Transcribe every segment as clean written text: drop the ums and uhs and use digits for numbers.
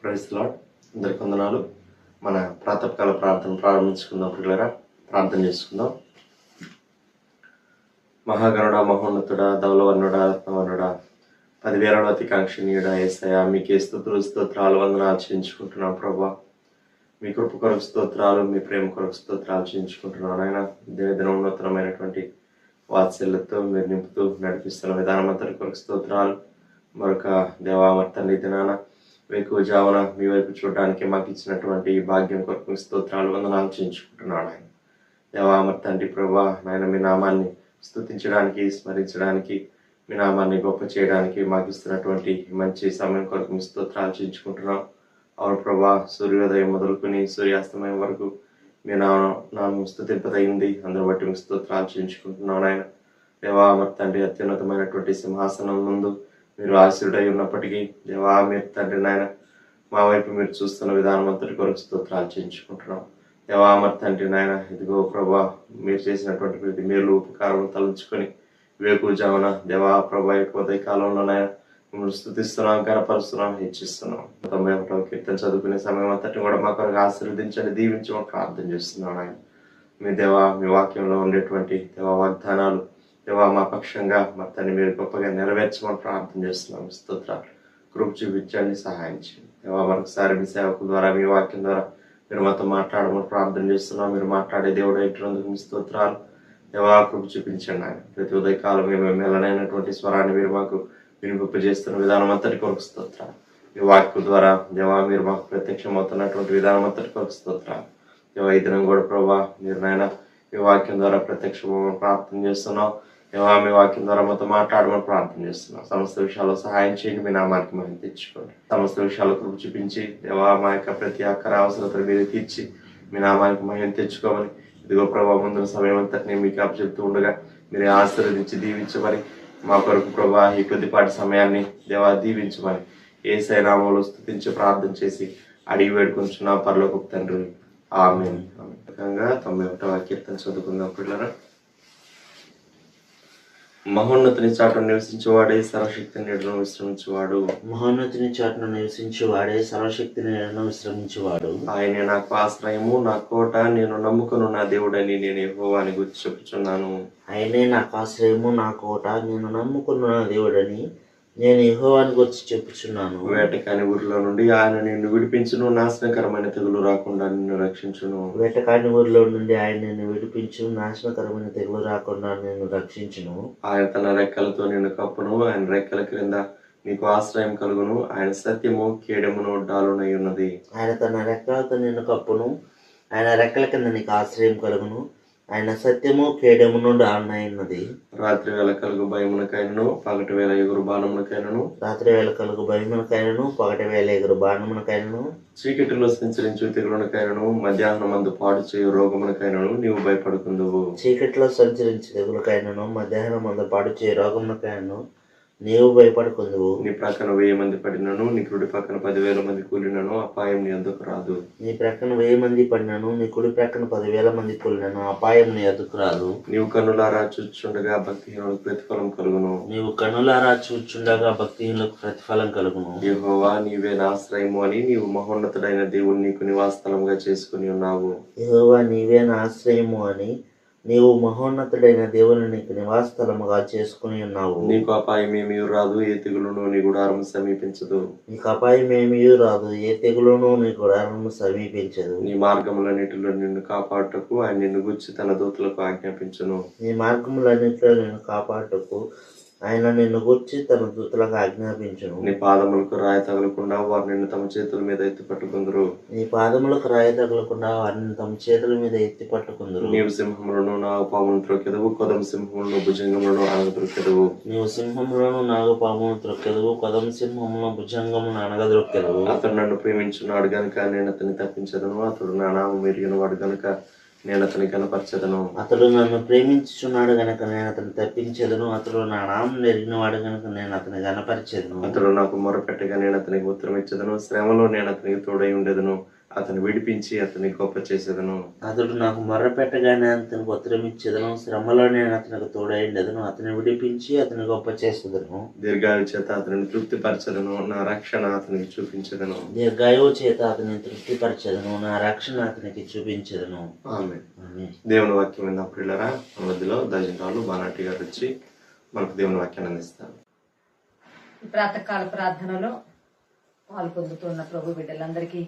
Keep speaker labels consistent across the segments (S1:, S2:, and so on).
S1: Praise lord. అందరికి వందనాలు. మన ప్రాతకాల ప్రార్థన ప్రారంభించుకుందాం. పిల్లరా, ప్రార్థన చేసుకుందాం. మహాగణుడ, మహోన్నతుడ, ధవలవర్ణుడ, రత్నవర్ణుడ, 10,000 అతికాంక్షణీయుడ యేసయ్య, మీకే స్తుతులు స్తోత్రాలు వందనాలు చేయించుకుంటున్నాం ప్రభా. మీ కృప కొరకు స్తోత్రాలు, మీ ప్రేమ కొరకు స్తోత్రాలు చేయించుకుంటున్నాను. ఆయన దినదిన ఉన్నతమైనటువంటి వాత్సల్యంతో మీరు నింపుతూ నడిపిస్తున్న విధానం అంతటి కొరకు స్తోత్రాలు. మరొక దేవామర్తండి దినాన వేకువ జామున మీ వైపు చూడడానికి మాకు ఇచ్చినటువంటి భాగ్యం కొరకు స్తోత్రాలు వందనాలు చేయించుకుంటున్నాను. ఆయన దేవామర్తండి ప్రభా, నాయన మీ నామాన్ని స్తుతించడానికి, స్మరించడానికి, మీ నామాన్ని గొప్ప చేయడానికి మాకు ఇస్తున్నటువంటి మంచి సమయం కొరకు మీ స్తోత్రాలు చేయించుకుంటున్నాం. అవును ప్రభా, సూర్యోదయం మొదలుకొని సూర్యాస్తమయం వరకు మీ నామం స్తుతింపదైంది. అందరూ బట్టి మీ స్తోత్రాలు చేయించుకుంటున్నాను. ఆయన దేవామర్తండి అత్యున్నతమైనటువంటి సింహాసనం ముందు మీరు ఆశీర్డై ఉన్నప్పటికీ దేవా మీరు తండ్రి నాయన మా వైపు మీరు చూస్తున్న విధానం అంతటి కొరకు స్తోత్రాలు చేయించుకుంటున్నాం. దేవా మరి తండ్రి నాయన, ఇదిగో ప్రభా, మీరు చేసినటువంటి ప్రతి మేలు ఉపకారం తలంచుకొని వేకువజామున దేవా ప్రభా యొక్క ఉదయ కాలంలో నాయన మిమ్మల్ని స్తుతిస్తున్నాం, కనపరుస్తున్నాం, హెచ్చిస్తున్నాం. 91వ కీర్తన చదువుకునే సమయం అంతటి కూడా మా కొరకు ఆశీర్వదించండి, దీవించమని ప్రార్థన చేస్తున్నాం. ఆయన మీ దేవా, మీ వాక్యంలో ఉండేటువంటి దేవా వాగ్దానాలు దేవా మా పక్షంగా మొత్తాన్ని మీరు గొప్పగా నెరవేర్చమని ప్రార్థన చేస్తున్నాం. స్తోత్రాలు కృప చూపించండి, సహాయం చేయండి. దేవా మరొకసారి మీ సేవకుల ద్వారా మీ వాక్యం ద్వారా మీరు మాతో మాట్లాడమని ప్రార్థన చేస్తున్నాం. మీరు మాట్లాడే దేవుడు ఎట్టినందుకు మీ స్తోత్రాలు. దేవా కృప చూపించండి. ఆయన ప్రతి ఉదయకాలం మేము మెల్లనైనటువంటి స్వరాన్ని మీరు మాకు వినిపింపజేస్తున్న విధానం అంతటి కొరకు స్తోత్రాలు. మీ వాక్యం ద్వారా దేవా మీరు మాకు ప్రత్యక్షమవుతున్నటువంటి విధానం అంతటి కొరకు స్తోత్రాలు. దేవా ఈ దినం కూడా ప్రభా మీరు నాయన మీ వాక్యం ద్వారా ప్రత్యక్షమని ప్రార్థన చేస్తున్నాం. దేవా మీ వాక్యం ద్వారా మాతో మాట్లాడమని ప్రార్థన చేస్తున్నాం. సమస్త విషయాల్లో సహాయం చేయండి, మీ నామానికి మహిమ తెచ్చుకోండి. సమస్త విషయాలు కృప చూపించి దేవా మా యొక్క ప్రతి అక్కర అవసరతను మీరు తీర్చి మీ నామానికి మహిమ తెచ్చుకోమని ఇదిగో ప్రభా ముందున్న సమయం అంతటినీ మీకు అప్పచెప్తూ ఉండగా మీరు ఆశీర్వదించి దీవించమని మా కొరకు ప్రభా ఈ కొద్దిపాటి సమయాన్ని దేవా దీవించమని యేసయ్య నామములో స్తుతించి ప్రార్థన చేసి అడిగి వేడుకొంచున్నా పరలోకపు తండ్రి, ఆమేన్. 91వ కీర్తన చదువుకుందాం. పిల్లరా, మహోన్నతుని చాటును నివసించేవాడే సర్వశక్తి నీడను విశ్రమించేవాడు.
S2: మహోన్నతుని చాటును నివసించేవాడే సర్వశక్తి నీడను విశ్రమించేవాడు.
S1: ఆయనే నాకు ఆశ్రయము, నా కోట, నేను నమ్ముకును నా దేవుడని నేను యెహోవాని గురించి చెప్పుచున్నాను.
S2: ఆయనే నాకు ఆశ్రయము, నా కోట, నేను నమ్ముకున్న నా దేవుడని నేను యెహోవాని గురించి చెప్పుచున్నాను.
S1: వేటకాని ఊరిలో నుండి ఆయన నిన్ను విడిపించును, నాశనకరమైన తెగులు రాకుండా నిన్ను రక్షించును.
S2: వేటకాని ఊరిలో నుండి ఆయన నిన్ను విడిపించు, నాశనకరమైన తెగులు రాకుండా నిన్ను రక్షించును.
S1: ఆయన తన రెక్కలతో నిన్ను కప్పును, ఆయన రెక్కల క్రింద నీకు ఆశ్రయం కలుగును. ఆయన సత్యము కేడమును డాలునై ఉన్నది.
S2: ఆయన తన రెక్కలతో నిన్ను కప్పును, ఆయన రెక్కల కింద నీకు ఆశ్రయం కలుగును. ఆయన సత్యము కేడమును డాలునై ఉన్నది.
S1: రాత్రి వేళ కలుగు భయమునకైనను, పగటి వేళ ఎగురు బాణమునకైనను,
S2: రాత్రి వేళ కలుగు భయమునకైనను, పగటి వేళ ఎగురు బాణమునకైనను,
S1: చీకటిలో సంచరించు తెగులునకైనను, మధ్యాహ్నం మందు పాడు చేయు రోగమునకైనను నీవు భయపడుకుందువు.
S2: చీకటిలో సంచరించి తెగులకైనను, మధ్యాహ్నం మందు పాడు చేయ రోగమునకైనను నీవు భయపడుకుందువు.
S1: నీ ప్రక్కన 1000 మంది పడినను, నీ కుడి పక్కన 10,000 మంది కూలినను అపాయం నీ ఎదుకు రాదు.
S2: నీ ప్రక్కన 1000 మంది పడినను, నీ కుడి ప్రక్కన 10,000 మంది కూలినను అపాయం నీ ఎదుకు రాదు.
S1: నీవు కన్నులారా చూచుండగా భక్తిహీనులకు ప్రతిఫలం కలుగును.
S2: నీవు కన్నులారా చూచుండగా భక్తిహీనులకు ప్రతిఫలం కలుగును.
S1: యెహోవా నీవే నా ఆశ్రయము అని నీవు మహోన్నతుడైన దేవుని నీకు నివాసస్థలంగా చేసుకుని ఉన్నావు.
S2: యెహోవా నీవే నా ఆశ్రయము అని నీవు మహోన్నతుడైన దేవుని నీకు నివాసస్థలముగా చేసుకుని ఉన్నావు.
S1: నీకు అపాయం ఏమీ రాదు, ఏ తెగులును నీ గుడారం సమీపించదు.
S2: నీకు అపాయం ఏమీ రాదు, ఏ తెగులును నీ గుడారము సమీపించదు.
S1: నీ మార్గములన్నిటిలో నిన్ను కాపాడుటకు ఆయన నిన్ను గుచ్చి తన దూతలకు ఆజ్ఞాపించును.
S2: నీ మార్గములన్నిటిలో నిన్ను కాపాడుటకు ఆయన నిన్ను గూర్చి తన దూతలకు ఆజ్ఞాపించును.
S1: నీ పాదములకు రాయి తగలకుండా వారు నిన్ను తమ చేతుల మీద ఎత్తి పట్టుకుందరు.
S2: నీ పాదములకు రాయి తగలకుండా వారిని తమ చేతుల మీద ఎత్తి పట్టుకుందరు.
S1: నీవు సింహములను నాగపామును త్రొక్కెదవు, కొదమ సింహములను భుజంగములను అనగద్రొక్కెదవు.
S2: నీవు సింహములను నాగపామును త్రొక్కెదవు, కొదమ సింహములను భుజంగమును అనగద్రొక్కెదవు.
S1: అతడు నన్ను ప్రేమించున్నాడు గనుక నేను అతన్ని తప్పించదను, అతడు నా నామం ఎరిగిన వాడు గనుక నేను అతని కనపరచదను.
S2: అతడు నన్ను ప్రేమించుచున్నాడు గనక నేను అతన్ని తప్పించదను, అతడు నా నామం ఎరిగిన వాడు గనక నేను అతని కనపరచదను.
S1: అతడు నాకు మొరపెట్టగా నేను అతనికి ఉత్తరం ఇచ్చదను, శ్రమలో నేను అతనికి తోడై ఉండేదను, అతను విడిపించి అతని గొప్ప చేసేదను.
S2: అతడు నాకు మొర్ర పెట్టగానే అతనికి ఉత్తరం ఇచ్చేదను, శ్రమలో నేను అతనికి తోడైండెదను, అతని విడిపించి అతని గొప్ప చేసేదను.
S1: దీర్ఘాయు చేత అతనిని తృప్తిపరచదను, నా రక్షణ అతనికి చూపించదను.
S2: దీర్ఘాయువు చేత అతనిని తృప్తిపరచదను, నా రక్షణ అతనికి చూపించదను.
S1: ఆమేన్. దేవుని వాక్యం విన్న ప్రియులారా, మన మధ్యలో దజంటాలు బానాటి గారు వచ్చి మనకు దేవుని వాక్యాన్ని అందిస్తారు.
S3: ఈ ప్రాతకాల ప్రార్థనలో పాల్పొందుతున్న ప్రభు బిడ్డలందరికీ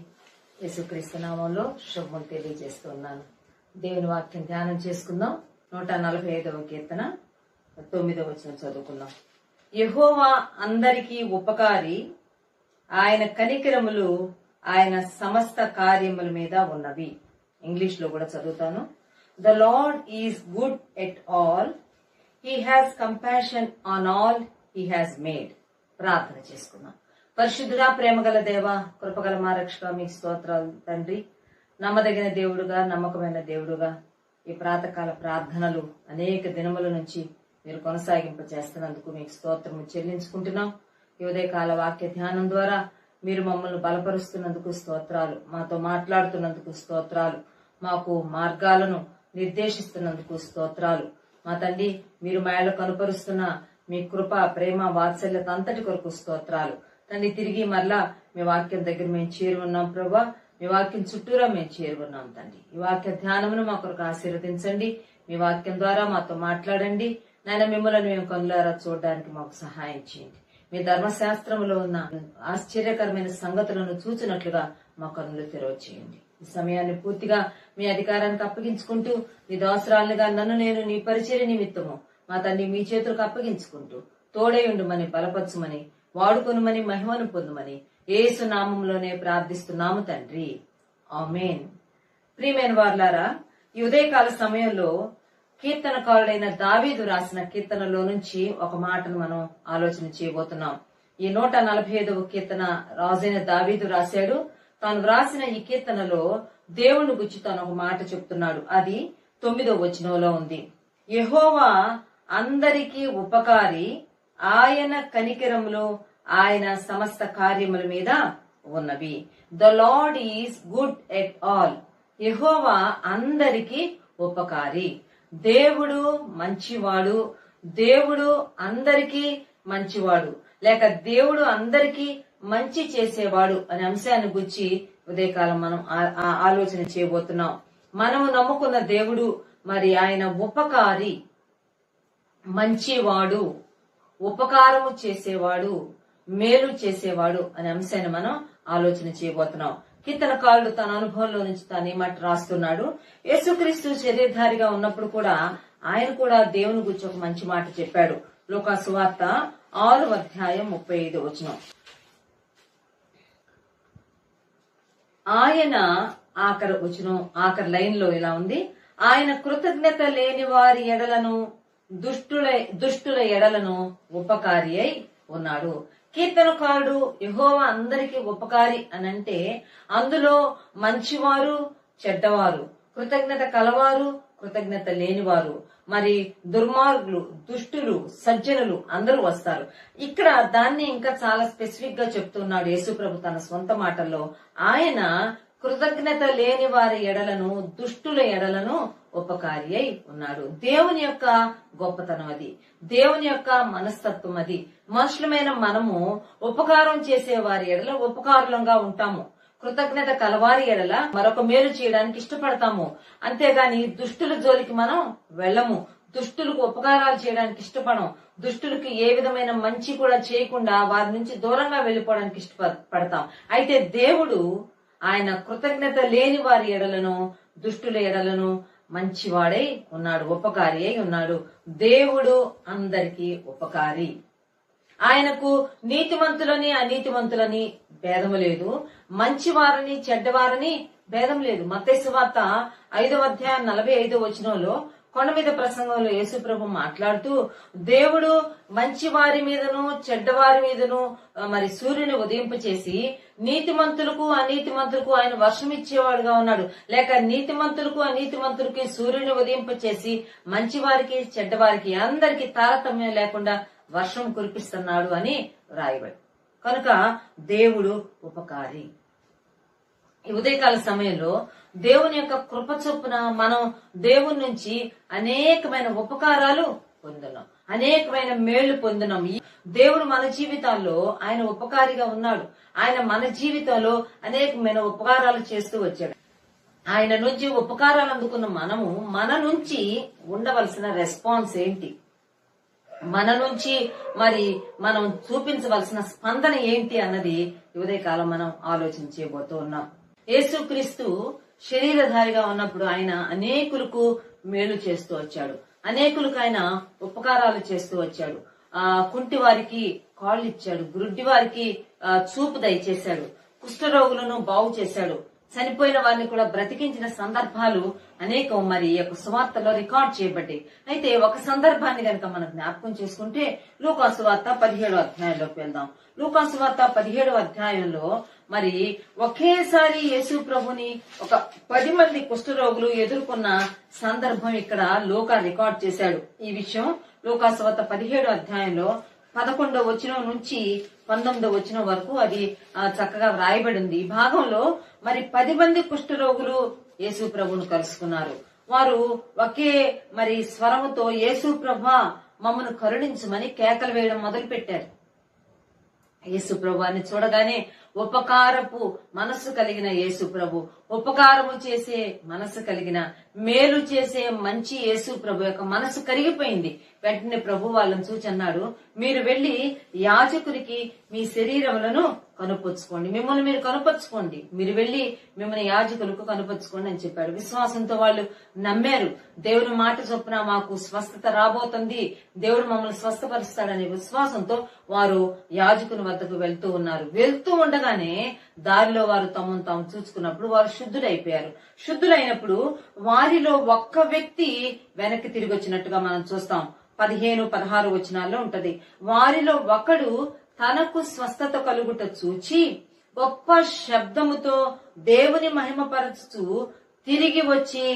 S3: యేసుక్రీస్తు నామంలో శుభములు తెలియజేస్తున్నాను. దేవుని వాక్యం ధ్యానం చేసుకుందాం. 145వ కీర్తన 9వ వచనం చదువుకుందాం. యెహోవా అందరికీ ఉపకారి, ఆయన కనికరములు ఆయన సమస్త కార్యముల మీద ఉన్నవి. ఇంగ్లీష్ లో కూడా చదువుతాను. The lord is good at all, he has compassion on all he has made. ప్రార్థన చేసుకుందాం. పరిశుద్ధుడా, ప్రేమగల దేవ, కృపగల మా రక్షక, మీకు స్తోత్రాలు తండ్రి. నమ్మదగిన దేవుడుగా, నమ్మకమైన దేవుడుగా ఈ ప్రాతకాల ప్రార్థనలు అనేక దినముల నుంచి మీరు కొనసాగింప చేస్తున్నందుకు మీకు స్తోత్రము చెల్లించుకుంటున్నాం. ఈ ఉదయకాల వాక్య ధ్యానం ద్వారా మీరు మమ్మల్ని బలపరుస్తున్నందుకు స్తోత్రాలు, మాతో మాట్లాడుతున్నందుకు స్తోత్రాలు, మాకు మార్గాలను నిర్దేశిస్తున్నందుకు స్తోత్రాలు. మా తండ్రి, మీరు మేళ కనుపరుస్తున్న మీ కృప, ప్రేమ, వాత్సల్యత అంతటి కొరకు స్తోత్రాలు తండ్రి. తిరిగి మరలా మీ వాక్యం దగ్గర మేము చేరున్నాం ప్రభా, మీ వాక్యం చుట్టూరా మేము చేరున్నాం తండ్రి. ఈ వాక్య ధ్యానమును మా కొరకు ఆశీర్వదించండి. మీ వాక్యం ద్వారా మాతో మాట్లాడండి నాయన. మిమ్మల్ని మేము కనులారా చూడడానికి మాకు సహాయం చేయండి. మీ ధర్మశాస్త్రంలో ఉన్న ఆశ్చర్యకరమైన సంగతులను చూచినట్లుగా మా కన్నులు తెరవచేయండి. ఈ సమయాన్ని పూర్తిగా మీ అధికారానికి అప్పగించుకుంటూ, మీ దాసురాలుగా నన్ను నేను నీ పరిచర్య నిమిత్తము మా తండ్రి మీ చేతులకు అప్పగించుకుంటూ, తోడై ఉండుమని, బలపరచుమని, వాడుకొనుమని, మహిమను పొందుమని యేసు నామములోనే ప్రార్థిస్తున్నాము తండ్రి. ఆమేన్. ప్రియమైన వారలారా, ఈ ఉదయకాల సమయంలో కీర్తనకారుడైన దావీదు రాసిన కీర్తనలో నుంచి ఒక మాటను మనం ఆలోచన చేయబోతున్నాం. ఈ 145వ కీర్తన రాజైన దావీదు రాశాడు. తాను వ్రాసిన ఈ కీర్తనలో దేవుని గురించి తాను ఒక మాట చెప్తున్నాడు. అది 9వ వచనంలో ఉంది. యెహోవా అందరికీ ఉపకారి, ఆయన కనికరములు ఆయన సమస్త కార్యముల మీద ఉన్నవి. The lord is good at all. Jehovah అందరికీ ఉపకారి. దేవుడు మంచివాడు, దేవుడు అందరికీ మంచివాడు, లేక దేవుడు అందరికీ మంచి చేసేవాడు అనే అంశాన్ని గురించి ఉదయకాలం మనం ఆలోచన చేయబోతున్నాం. మనము నమ్ముకున్న దేవుడు మరి ఆయన ఉపకారి, మంచివాడు, ఉపకారము చేసేవాడు, మేలు చేసేవాడు అనే అంశాన్ని మనం ఆలోచన చేయబోతున్నాం. కీర్తనకారుడు తన అనుభవంలో నుంచి తాను ఈ మాట రాస్తున్నాడు. యేసుక్రీస్తు శరీరధారిగా ఉన్నప్పుడు కూడా ఆయన కూడా దేవుని గురించి ఒక మంచి మాట చెప్పాడు. లూకా సువార్త 6వ అధ్యాయం 35వ వచనం. ఆయన ఆఖరి లైన్ లో ఇలా ఉంది. ఆయన కృతజ్ఞత లేని వారి ఎడలను, దుష్టుల ఎడలను ఉపకారి అయి ఉన్నాడు. కీర్తనకారుడు యెహోవా అందరికీ ఉపకారి అనంటే అందులో మంచివారు, చెడ్డవారు, కృతజ్ఞత కలవారు, కృతజ్ఞత లేనివారు, మరి దుర్మార్గులు, దుష్టులు, సజ్జనులు అందరూ వస్తారు. ఇక్కడ దాన్ని ఇంకా చాలా స్పెసిఫిక్ గా చెప్తున్నాడు యేసుప్రభు తన సొంత మాటల్లో. ఆయన కృతజ్ఞత లేని వారి ఎడలను, దుష్టుల ఎడలను ఉపకారి అయి ఉన్నాడు. దేవుని యొక్క గొప్పతనం అది, దేవుని యొక్క మనస్తత్వం అది. మనుషులమైన మనము ఉపకారం చేసే వారి ఎడల ఉపకారులంగా ఉంటాము. కృతజ్ఞత కలవారి ఎడల మరొక మేలు చేయడానికి ఇష్టపడతాము. అంతేగాని దుష్టుల జోలికి మనం వెళ్ళము. దుష్టులకు ఉపకారాలు చేయడానికి ఇష్టపడం. దుష్టులకి ఏ విధమైన మంచి కూడా చేయకుండా వారి నుంచి దూరంగా వెళ్లిపోవడానికి ఇష్టపడతాం. అయితే దేవుడు ఆయన కృతజ్ఞత లేని వారి ఎడలను, దుష్టుల ఎడలను మంచివాడై ఉన్నాడు, ఉపకారి అయి ఉన్నాడు. దేవుడు అందరికీ ఉపకారి. ఆయనకు నీతిమంతులని అనీతిమంతులని భేదము లేదు, మంచివారని చెడ్డవారని భేదం లేదు. మత్తయి సువార్త 5వ అధ్యాయం 45వ వచనంలో కొండ మీద ప్రసంగంలో యేసుప్రభు మాట్లాడుతూ, దేవుడు మంచి వారి మీదను చెడ్డవారి మీదను మరి సూర్యుని ఉదయింపచేసి నీతిమంతులకు అనీతిమంతులకు ఆయన వర్షం ఇచ్చేవాడుగా ఉన్నాడు. లేక నీతిమంతులకు అనీతిమంతులకి సూర్యుని ఉదయింపచేసి మంచి వారికి చెడ్డవారికి అందరికి తారతమ్యం లేకుండా వర్షం కురిపిస్తున్నాడు అని రాయబడి. కనుక దేవుడు ఉపకారి. ఈ ఉదయకాల సమయంలో దేవుని యొక్క కృప చొప్పున మనం దేవుని నుంచి అనేకమైన ఉపకారాలు పొందున్నాం, అనేకమైన మేళ్లు పొందున్నాం. దేవుడు మన జీవితాల్లో ఆయన ఉపకారిగా ఉన్నాడు. ఆయన మన జీవితంలో అనేకమైన ఉపకారాలు చేస్తూ వచ్చాడు. ఆయన నుంచి ఉపకారాలు అందుకున్న మనము మన నుంచి ఉండవలసిన రెస్పాన్స్ ఏంటి, మన నుంచి మరి మనం చూపించవలసిన స్పందన ఏంటి అన్నది ఉదయకాలం మనం ఆలోచించబోతూ ఉన్నాం. యేసుక్రీస్తు శరీరధారిగా ఉన్నప్పుడు ఆయన అనేకులకు మేలు చేస్తూ వచ్చాడు, అనేకులకు ఆయన ఉపకారాలు చేస్తూ వచ్చాడు. కుంటి వారికి కాళ్ళు ఇచ్చాడు, గుడ్డి వారికి చూపు దయచేశాడు, కుష్ఠరోగులను బాగు చేశాడు, చనిపోయిన వారిని కూడా బ్రతికించిన సందర్భాలు అనేకం మరి ఈ యొక్క సువార్తలో రికార్డ్ చేయబడ్డాయి. అయితే ఒక సందర్భాన్ని కనుక మనం జ్ఞాపకం చేసుకుంటే లూకాసు వార్త 17వ అధ్యాయంలోకి వెళ్దాం. లూకాసు వార్త 17వ అధ్యాయంలో మరి ఒకేసారి యేసు ప్రభుని ఒక 10 మంది కుష్ఠరోగులు ఎదుర్కొన్న సందర్భం ఇక్కడ లూకా రికార్డ్ చేశాడు. ఈ విషయం లూకాసు వార్త 17వ అధ్యాయంలో 11వ వచనం నుంచి 19వ వచనం వరకు అది చక్కగా వ్రాయబడి ఉంది. ఈ భాగంలో మరి 10 మంది కుష్ఠరోగులు యేసు ప్రభును కలుసుకున్నారు. వారు ఒకే మరి స్వరముతో యేసు ప్రభా మమ్మను కరుణించమని కేకలు వేయడం మొదలు పెట్టారు. యేసు ప్రభుని చూడగానే ఉపకారపు మనస్సు కలిగిన యేసు ప్రభు, ఉపకారము చేసే మనస్సు కలిగిన, మేలు చేసే మంచి యేసు ప్రభు యొక్క మనస్సు కరిగిపోయింది. వెంటనే ప్రభు వాళ్ళని చూచి అన్నాడు, మీరు వెళ్లి యాజకునికి మీ శరీరములను కనుపరుచుకోండి, మిమ్మల్ని మీరు కనుపరుచుకోండి, మీరు వెళ్లి మిమ్మల్ని యాజకులకు కనుపరుచుకోండి అని చెప్పాడు. విశ్వాసంతో వాళ్ళు నమ్మారు. దేవుని మాట చొప్పున మాకు స్వస్థత రాబోతుంది, దేవుడు మమ్మల్ని స్వస్థపరుస్తాడనే విశ్వాసంతో వారు యాజకుని వద్దకు వెళ్తూ ఉన్నారు. వెళ్తూ ఉండగానే దారిలో వారు తమను తాము చూసుకున్నప్పుడు వారు శుద్ధులైపోయారు. శుద్ధులైనప్పుడు వారిలో ఒక్క వ్యక్తి వెనక్కి తిరిగి వచ్చినట్టుగా మనం చూస్తాం. 15-16 వచనాల్లో ఉంటది. వారిలో ఒకడు తనకు స్వస్థత కలుగుట చూచి గొప్ప శబ్దముతో దేవుని మహిమపరచుతూ తిరిగి వచ్చి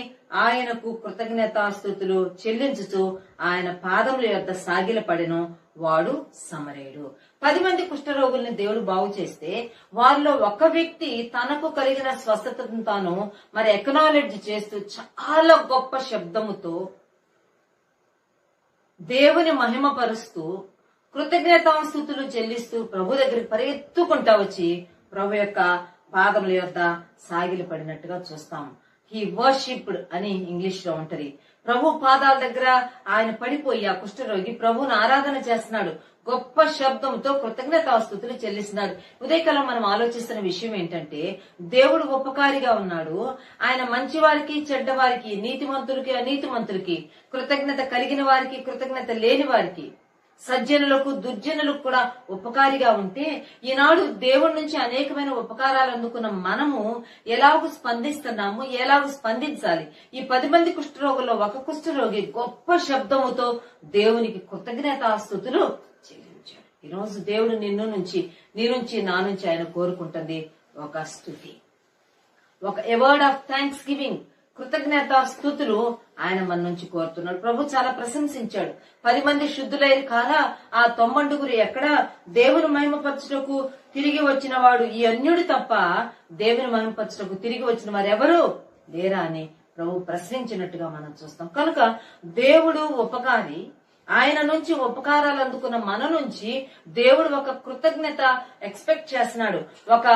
S3: ఆయనకు కృతజ్ఞతాస్తుతులు చెల్లించుతూ ఆయన పాదముల యొద్ద సాగిలపడెను. వాడు సమరయుడు. 10 మంది కుష్ఠరోగుల్ని దేవుడు బాగు చేస్తే వారిలో ఒక వ్యక్తి తనకు కలిగిన స్వస్థతను తాను మరి ఎక్నాలెడ్జ్ చేస్తూ చాలా గొప్ప శబ్దముతో దేవుని మహిమపరుస్తూ కృతజ్ఞతాస్తుతులు చెల్లిస్తూ ప్రభు దగ్గరికి పరిగెత్తుకుంటా వచ్చి ప్రభు యొక్క పాదముల యొద్ద సాగిలి పడినట్టుగా చూస్తాం. హీ వర్షిప్డ్ అని ఇంగ్లీష్ లో ఉంటది. ప్రభు పాదాల దగ్గర ఆయన పడిపోయి ఆ కుష్ఠరోగి ప్రభువును ఆరాధన చేస్తున్నాడు. గొప్ప శబ్దంతో కృతజ్ఞతాస్తుతులు చెల్లిస్తున్నాడు. ఉదయకాలం మనం ఆలోచిస్తున్న విషయం ఏంటంటే దేవుడు ఉపకారిగా ఉన్నాడు. ఆయన మంచి వారికి చెడ్డవారికి, నీతిమంతులకి అనీతిమంతులకి, కృతజ్ఞత కలిగిన వారికి కృతజ్ఞత లేని వారికి, సజ్జనులకు దుర్జనులకు కూడా ఉపకారిగా ఉంటే ఈనాడు దేవుడి నుంచి అనేకమైన ఉపకారాలు అందుకున్న మనము ఎలాగూ స్పందిస్తున్నాము, ఎలాగూ స్పందించాలి? ఈ 10 మంది కుష్ఠరోగుల్లో ఒక కుష్ఠరోగి గొప్ప శబ్దముతో దేవునికి కృతజ్ఞతాస్తుతులు చెల్లించాడు. ఈరోజు దేవుడు నీ నుంచి నా నుంచి ఆయన కోరుకుంటుంది ఒక స్తుతి, ఒక వర్డ్ ఆఫ్ థ్యాంక్స్ గివింగ్, కృతజ్ఞత స్తుతులు ఆయన మన నుంచి కోరుతున్నాడు. ప్రభు చాలా ప్రశంసించాడు. 10 మంది శుద్ధులైన కాదా? ఆ 90 ఎక్కడ? దేవుని మహిమపరచుటకు తిరిగి వచ్చిన వాడు ఈ అన్యుడు తప్ప దేవుని మహిమపరచుటకు తిరిగి వచ్చిన వారు ఎవరు లేరా అని ప్రభు ప్రశ్నించినట్టుగా మనం చూస్తాం. కనుక దేవుడు ఉపకారి. ఆయన నుంచి ఉపకారాలు అందుకున్న మన నుంచి దేవుడు ఒక కృతజ్ఞత ఎక్స్పెక్ట్ చేస్తున్నాడు. ఒక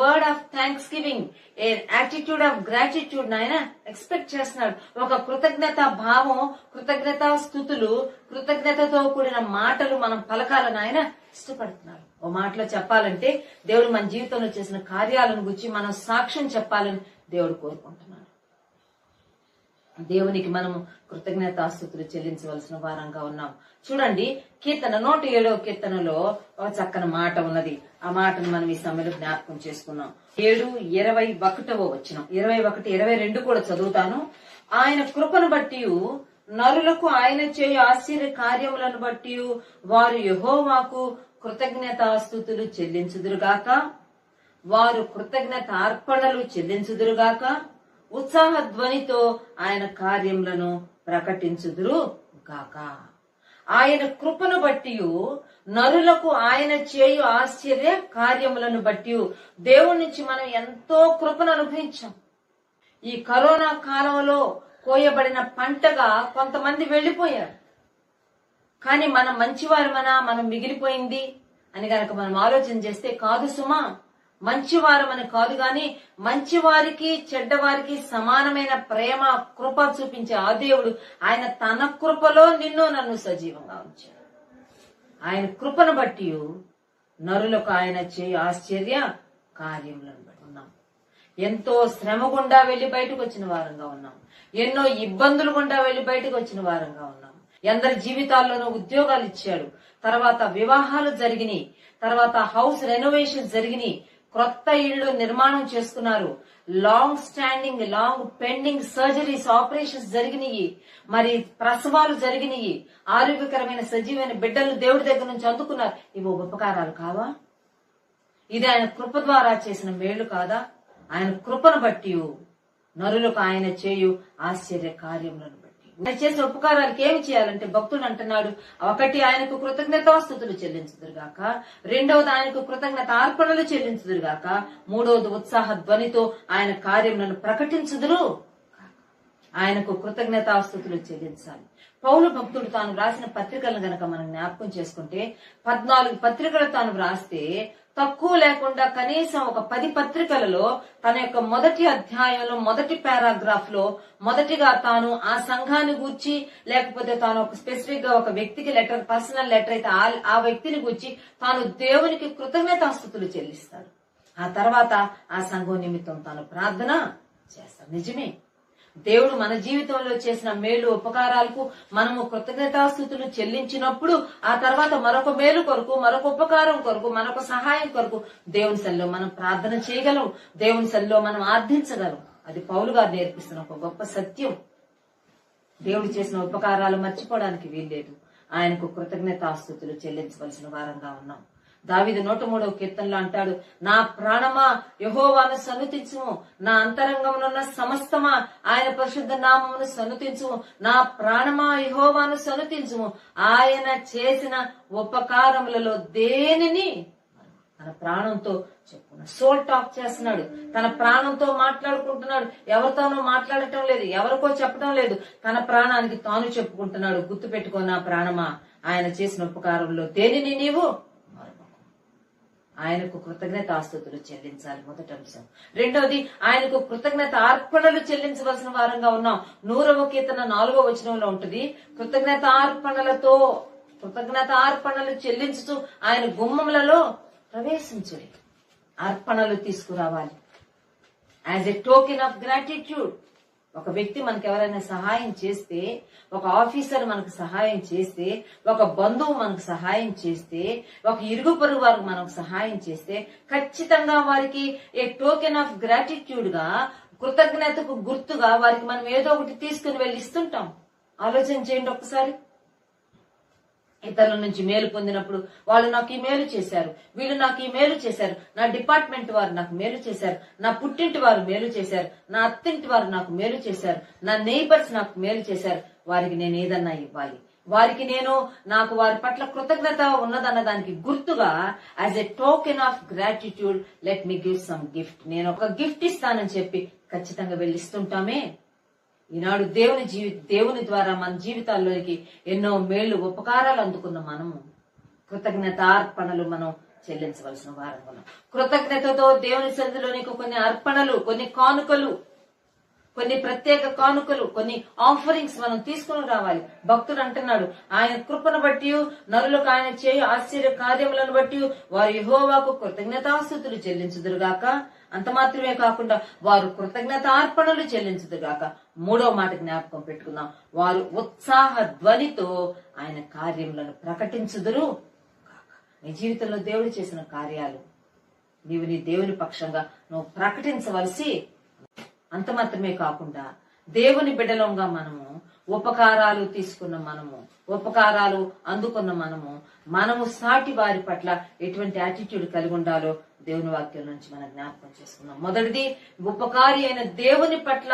S3: word of thanks giving, A attitude of gratitude ఆయన ఎక్స్పెక్ట్ చేస్తున్నాడు. ఒక కృతజ్ఞత భావం, కృతజ్ఞతా స్తుతులు, కృతజ్ఞతతో కూడిన మాటలు మనం పలకాలని ఆయన ఇష్టపడుతున్నాడు. ఓ మాటలో చెప్పాలంటే దేవుడు మన జీవితంలో చేసిన కార్యాలను గురించి మనం సాక్ష్యం చెప్పాలని దేవుడు కోరుకుంటున్నాడు. దేవునికి మనము కృతజ్ఞతాస్తుతులు చెల్లించవలసిన వారంగా ఉన్నాం. చూడండి, కీర్తన 107వ కీర్తనలో ఒక చక్కని మాట ఉన్నది. ఆ మాటను మనం ఈ సమయంలో జ్ఞాపకం చేసుకున్నాం. 7:21వ వచనం, 21, 22 కూడా చదువుతాను. ఆయన కృపను బట్టి నరులకు ఆయన చేయు ఆశ్చర్య కార్యములను బట్టి వారు యెహోవాకు కృతజ్ఞతాస్తుతులు చెల్లించుదురుగాక, వారు కృతజ్ఞత అర్పణలు చెల్లించుదురుగాక, ఉత్సాహ ధ్వనితో ఆయన కార్యములను ప్రకటించుదురు గాక. ఆయన కృపను బట్టి నరులకు ఆయన చేయు ఆశ్చర్య కార్యములను బట్టి దేవుడి నుంచి మనం ఎంతో కృపను అనుభవించాం. ఈ కరోనా కాలంలో కోయబడిన పంటగా కొంతమంది వెళ్లిపోయారు. కానీ మనం మంచివారమనా, మనం మిగిలిపోయింది అని గనక మనం ఆలోచన చేస్తే కాదు సుమా. మంచివారమని కాదు గాని మంచివారికి చెడ్డవారికి సమానమైన ప్రేమ కృప చూపించే ఆ దేవుడు ఆయన తన కృపలో నిన్ను నన్ను సజీవంగా ఉంచాడు. ఆయన కృపను బట్టి నరులకు ఆయన చేయు ఆశ్చర్య కార్యములను బట్టి ఉన్నాం. ఎంతో శ్రమ గుండా వెళ్లి బయటకు వచ్చిన వారంగా ఉన్నాం. ఎన్నో ఇబ్బందులు గుండా వెళ్లి బయటకు వచ్చిన వారంగా ఉన్నాం. ఎందరి జీవితాల్లోనూ ఉద్యోగాలు ఇచ్చాడు. తర్వాత వివాహాలు జరిగినాయి. తర్వాత హౌస్ రెనోవేషన్ జరిగినాయి. క్రొత్త ఇళ్లు నిర్మాణం చేసుకున్నారు. లాంగ్ పెండింగ్ సర్జరీస్, ఆపరేషన్స్ జరిగినాయి. మరి ప్రసవాలు జరిగినాయి. ఆరోగ్యకరమైన సజీవమైన బిడ్డలను దేవుడి దగ్గర నుంచి అందుకున్నారు. ఇవి ఉపకారాలు కావా? ఇది ఆయన కృప ద్వారా చేసిన మేళ్లు కాదా? ఆయన కృపను బట్టి నరులకు ఆయన చేయు ఆశ్చర్య కార్యములను బట్టి ఆయన చేసిన ఉపకారాలకు ఏమి చేయాలంటే భక్తుడు అంటున్నాడు, ఒకటి ఆయనకు కృతజ్ఞతాస్తుతులు చెల్లించుదురుగాక, రెండవది ఆయనకు కృతజ్ఞత అర్పణలు చెల్లించుదురుగాక, మూడవది ఉత్సాహ ధ్వనితో ఆయన కార్యములను ప్రకటించుదురు. ఆయనకు కృతజ్ఞతాస్తుతులు చెల్లించాలి. పౌలు భక్తుడు తాను వ్రాసిన పత్రికలను గనక మనం జ్ఞాపకం చేసుకుంటే 14 పత్రికలు తాను వ్రాస్తే తక్కువ లేకుండా కనీసం ఒక 10 పత్రికలలో తన యొక్క మొదటి అధ్యాయంలో మొదటి పారాగ్రాఫ్ లో మొదటిగా తాను ఆ సంఘాన్ని గూర్చి, లేకపోతే తాను ఒక స్పెసిఫిక్ గా ఒక వ్యక్తికి లెటర్, పర్సనల్ లెటర్ అయితే ఆ వ్యక్తిని గూర్చి తాను దేవునికి కృతజ్ఞతాస్తుతులు చెల్లిస్తాడు. ఆ తర్వాత ఆ సంఘం నిమిత్తం తాను ప్రార్థన చేస్తాడు. నిజమే, దేవుడు మన జీవితంలో చేసిన మేలు ఉపకారాలకు మనము కృతజ్ఞతాస్తుతులు చెల్లించినప్పుడు ఆ తర్వాత మరొక మేలు కొరకు, మరొక ఉపకారం కొరకు, మరొక సహాయం కొరకు దేవుని సన్నిధిలో మనం ప్రార్థన చేయగలం. దేవుని సన్నిధిలో మనం ఆర్థించగలం. అది పౌలు గారు నేర్పిస్తున్న ఒక గొప్ప సత్యం. దేవుడు చేసిన ఉపకారాలు మర్చిపోవడానికి వీల్లేదు. ఆయనకు కృతజ్ఞతాస్తుతులు చెల్లించవలసిన వారంగా ఉన్నాం. దావీదు 103వ కీర్తనలో అంటాడు, నా ప్రాణమా యెహోవాను సన్నుతించుము, నా అంతరంగమునున్న సమస్తమా ఆయన పరిశుద్ధ నామమును సన్నుతించుము, నా ప్రాణమా యెహోవాను సన్నుతించుము, ఆయన చేసిన ఉపకారములలో దేనిని తన ప్రాణంతో చెప్పుకున్నాడు. సోల్ టాక్ చేస్తున్నాడు. తన ప్రాణంతో మాట్లాడుకుంటున్నాడు. ఎవరితోనూ మాట్లాడటం లేదు, ఎవరికో చెప్పడం లేదు. తన ప్రాణానికి తాను చెప్పుకుంటున్నాడు. గుర్తు పెట్టుకో నా ప్రాణమా, ఆయన చేసిన ఉపకారంలో దేనిని నీవు ఆయనకు కృతజ్ఞతాస్తుతులు చెల్లించాలి. మొదటి అంశం. రెండవది ఆయనకు కృతజ్ఞత అర్పణలు చెల్లించవలసిన వారంగా ఉన్నాం. 100వ కీర్తన 4వ వచనంలో ఉంటుంది, కృతజ్ఞత అర్పణలు చెల్లించుతూ ఆయన గుమ్మములలో ప్రవేశించుడి. అర్పణలు తీసుకురావాలి as a token of gratitude. ఒక వ్యక్తి మనకు ఎవరైనా సహాయం చేస్తే, ఒక ఆఫీసర్ మనకు సహాయం చేస్తే, ఒక బంధువు మనకు సహాయం చేస్తే, ఒక ఇరుగు పొరుగు వారికి మనకు సహాయం చేస్తే ఖచ్చితంగా వారికి ఏ టోకెన్ ఆఫ్ గ్రాటిట్యూడ్ గా, కృతజ్ఞతకు గుర్తుగా వారికి మనం ఏదో ఒకటి తీసుకుని వెళ్ళి ఇస్తుంటాం. ఆలోచన చేయండి ఒక్కసారి. ఇతరుల నుంచి మేలు పొందినప్పుడు వాళ్ళు నాకు ఈ మేలు చేశారు, వీళ్ళు నాకు ఈ మేలు చేశారు, నా డిపార్ట్మెంట్ వారు నాకు మేలు చేశారు, నా పుట్టింటి వారు మేలు చేశారు, నా అత్తింటి వారు నాకు మేలు చేశారు, నా నైబర్స్ నాకు మేలు చేశారు, వారికి నేను ఏదన్నా ఇవ్వాలి. వారికి నాకు వారి పట్ల కృతజ్ఞత ఉన్నదన్న దానికి గుర్తుగా as a token of gratitude let me give some gift, నేను ఒక గిఫ్ట్ ఇస్తానని చెప్పి ఖచ్చితంగా వెళ్ళిస్తుంటామే. ఈనాడు దేవుని ద్వారా మన జీవితాల్లోకి ఎన్నో మేళ్లు ఉపకారాలు అందుకున్న మనము కృతజ్ఞతార్పణలు మనం చెల్లించవలసిన వారంగా ఉన్నాం. కృతజ్ఞతతో దేవుని సన్నిధిలోనికి కొన్ని అర్పణలు, కొన్ని కానుకలు, కొన్ని ప్రత్యేక కానుకలు, కొన్ని ఆఫరింగ్స్ మనం తీసుకుని రావాలి. భక్తుడు అంటున్నాడు, ఆయన కృపను బట్టి నరులకు ఆయన చేయు ఆశ్చర్య కార్యములను బట్టి వారు యెహోవాకు కృతజ్ఞతాస్తుతులు చెల్లించుదురుగాక, అంత మాత్రమే కాకుండా వారు కృతజ్ఞతార్పణలు చెల్లించుదురుగాక. 3వ మాట జ్ఞాపకం పెట్టుకుందాం, వారు ఉత్సాహ ధ్వనితో ఆయన కార్యములను ప్రకటించుదురు. నీ జీవితంలో దేవుడు చేసిన కార్యాలు నీవు నీ దేవుని పక్షంగా నువ్వు ప్రకటించవలసి, అంత మాత్రమే కాకుండా దేవుని బిడ్డలంగా మనము ఉపకారాలు తీసుకున్న మనము, ఉపకారాలు అందుకున్న మనము సాటి వారి పట్ల ఎటువంటి యాటిట్యూడ్ కలిగి ఉండాలో దేవుని వాక్యం నుంచి మనం జ్ఞాపకం చేసుకుందాం. మొదటిది, ఉపకారి అయిన దేవుని పట్ల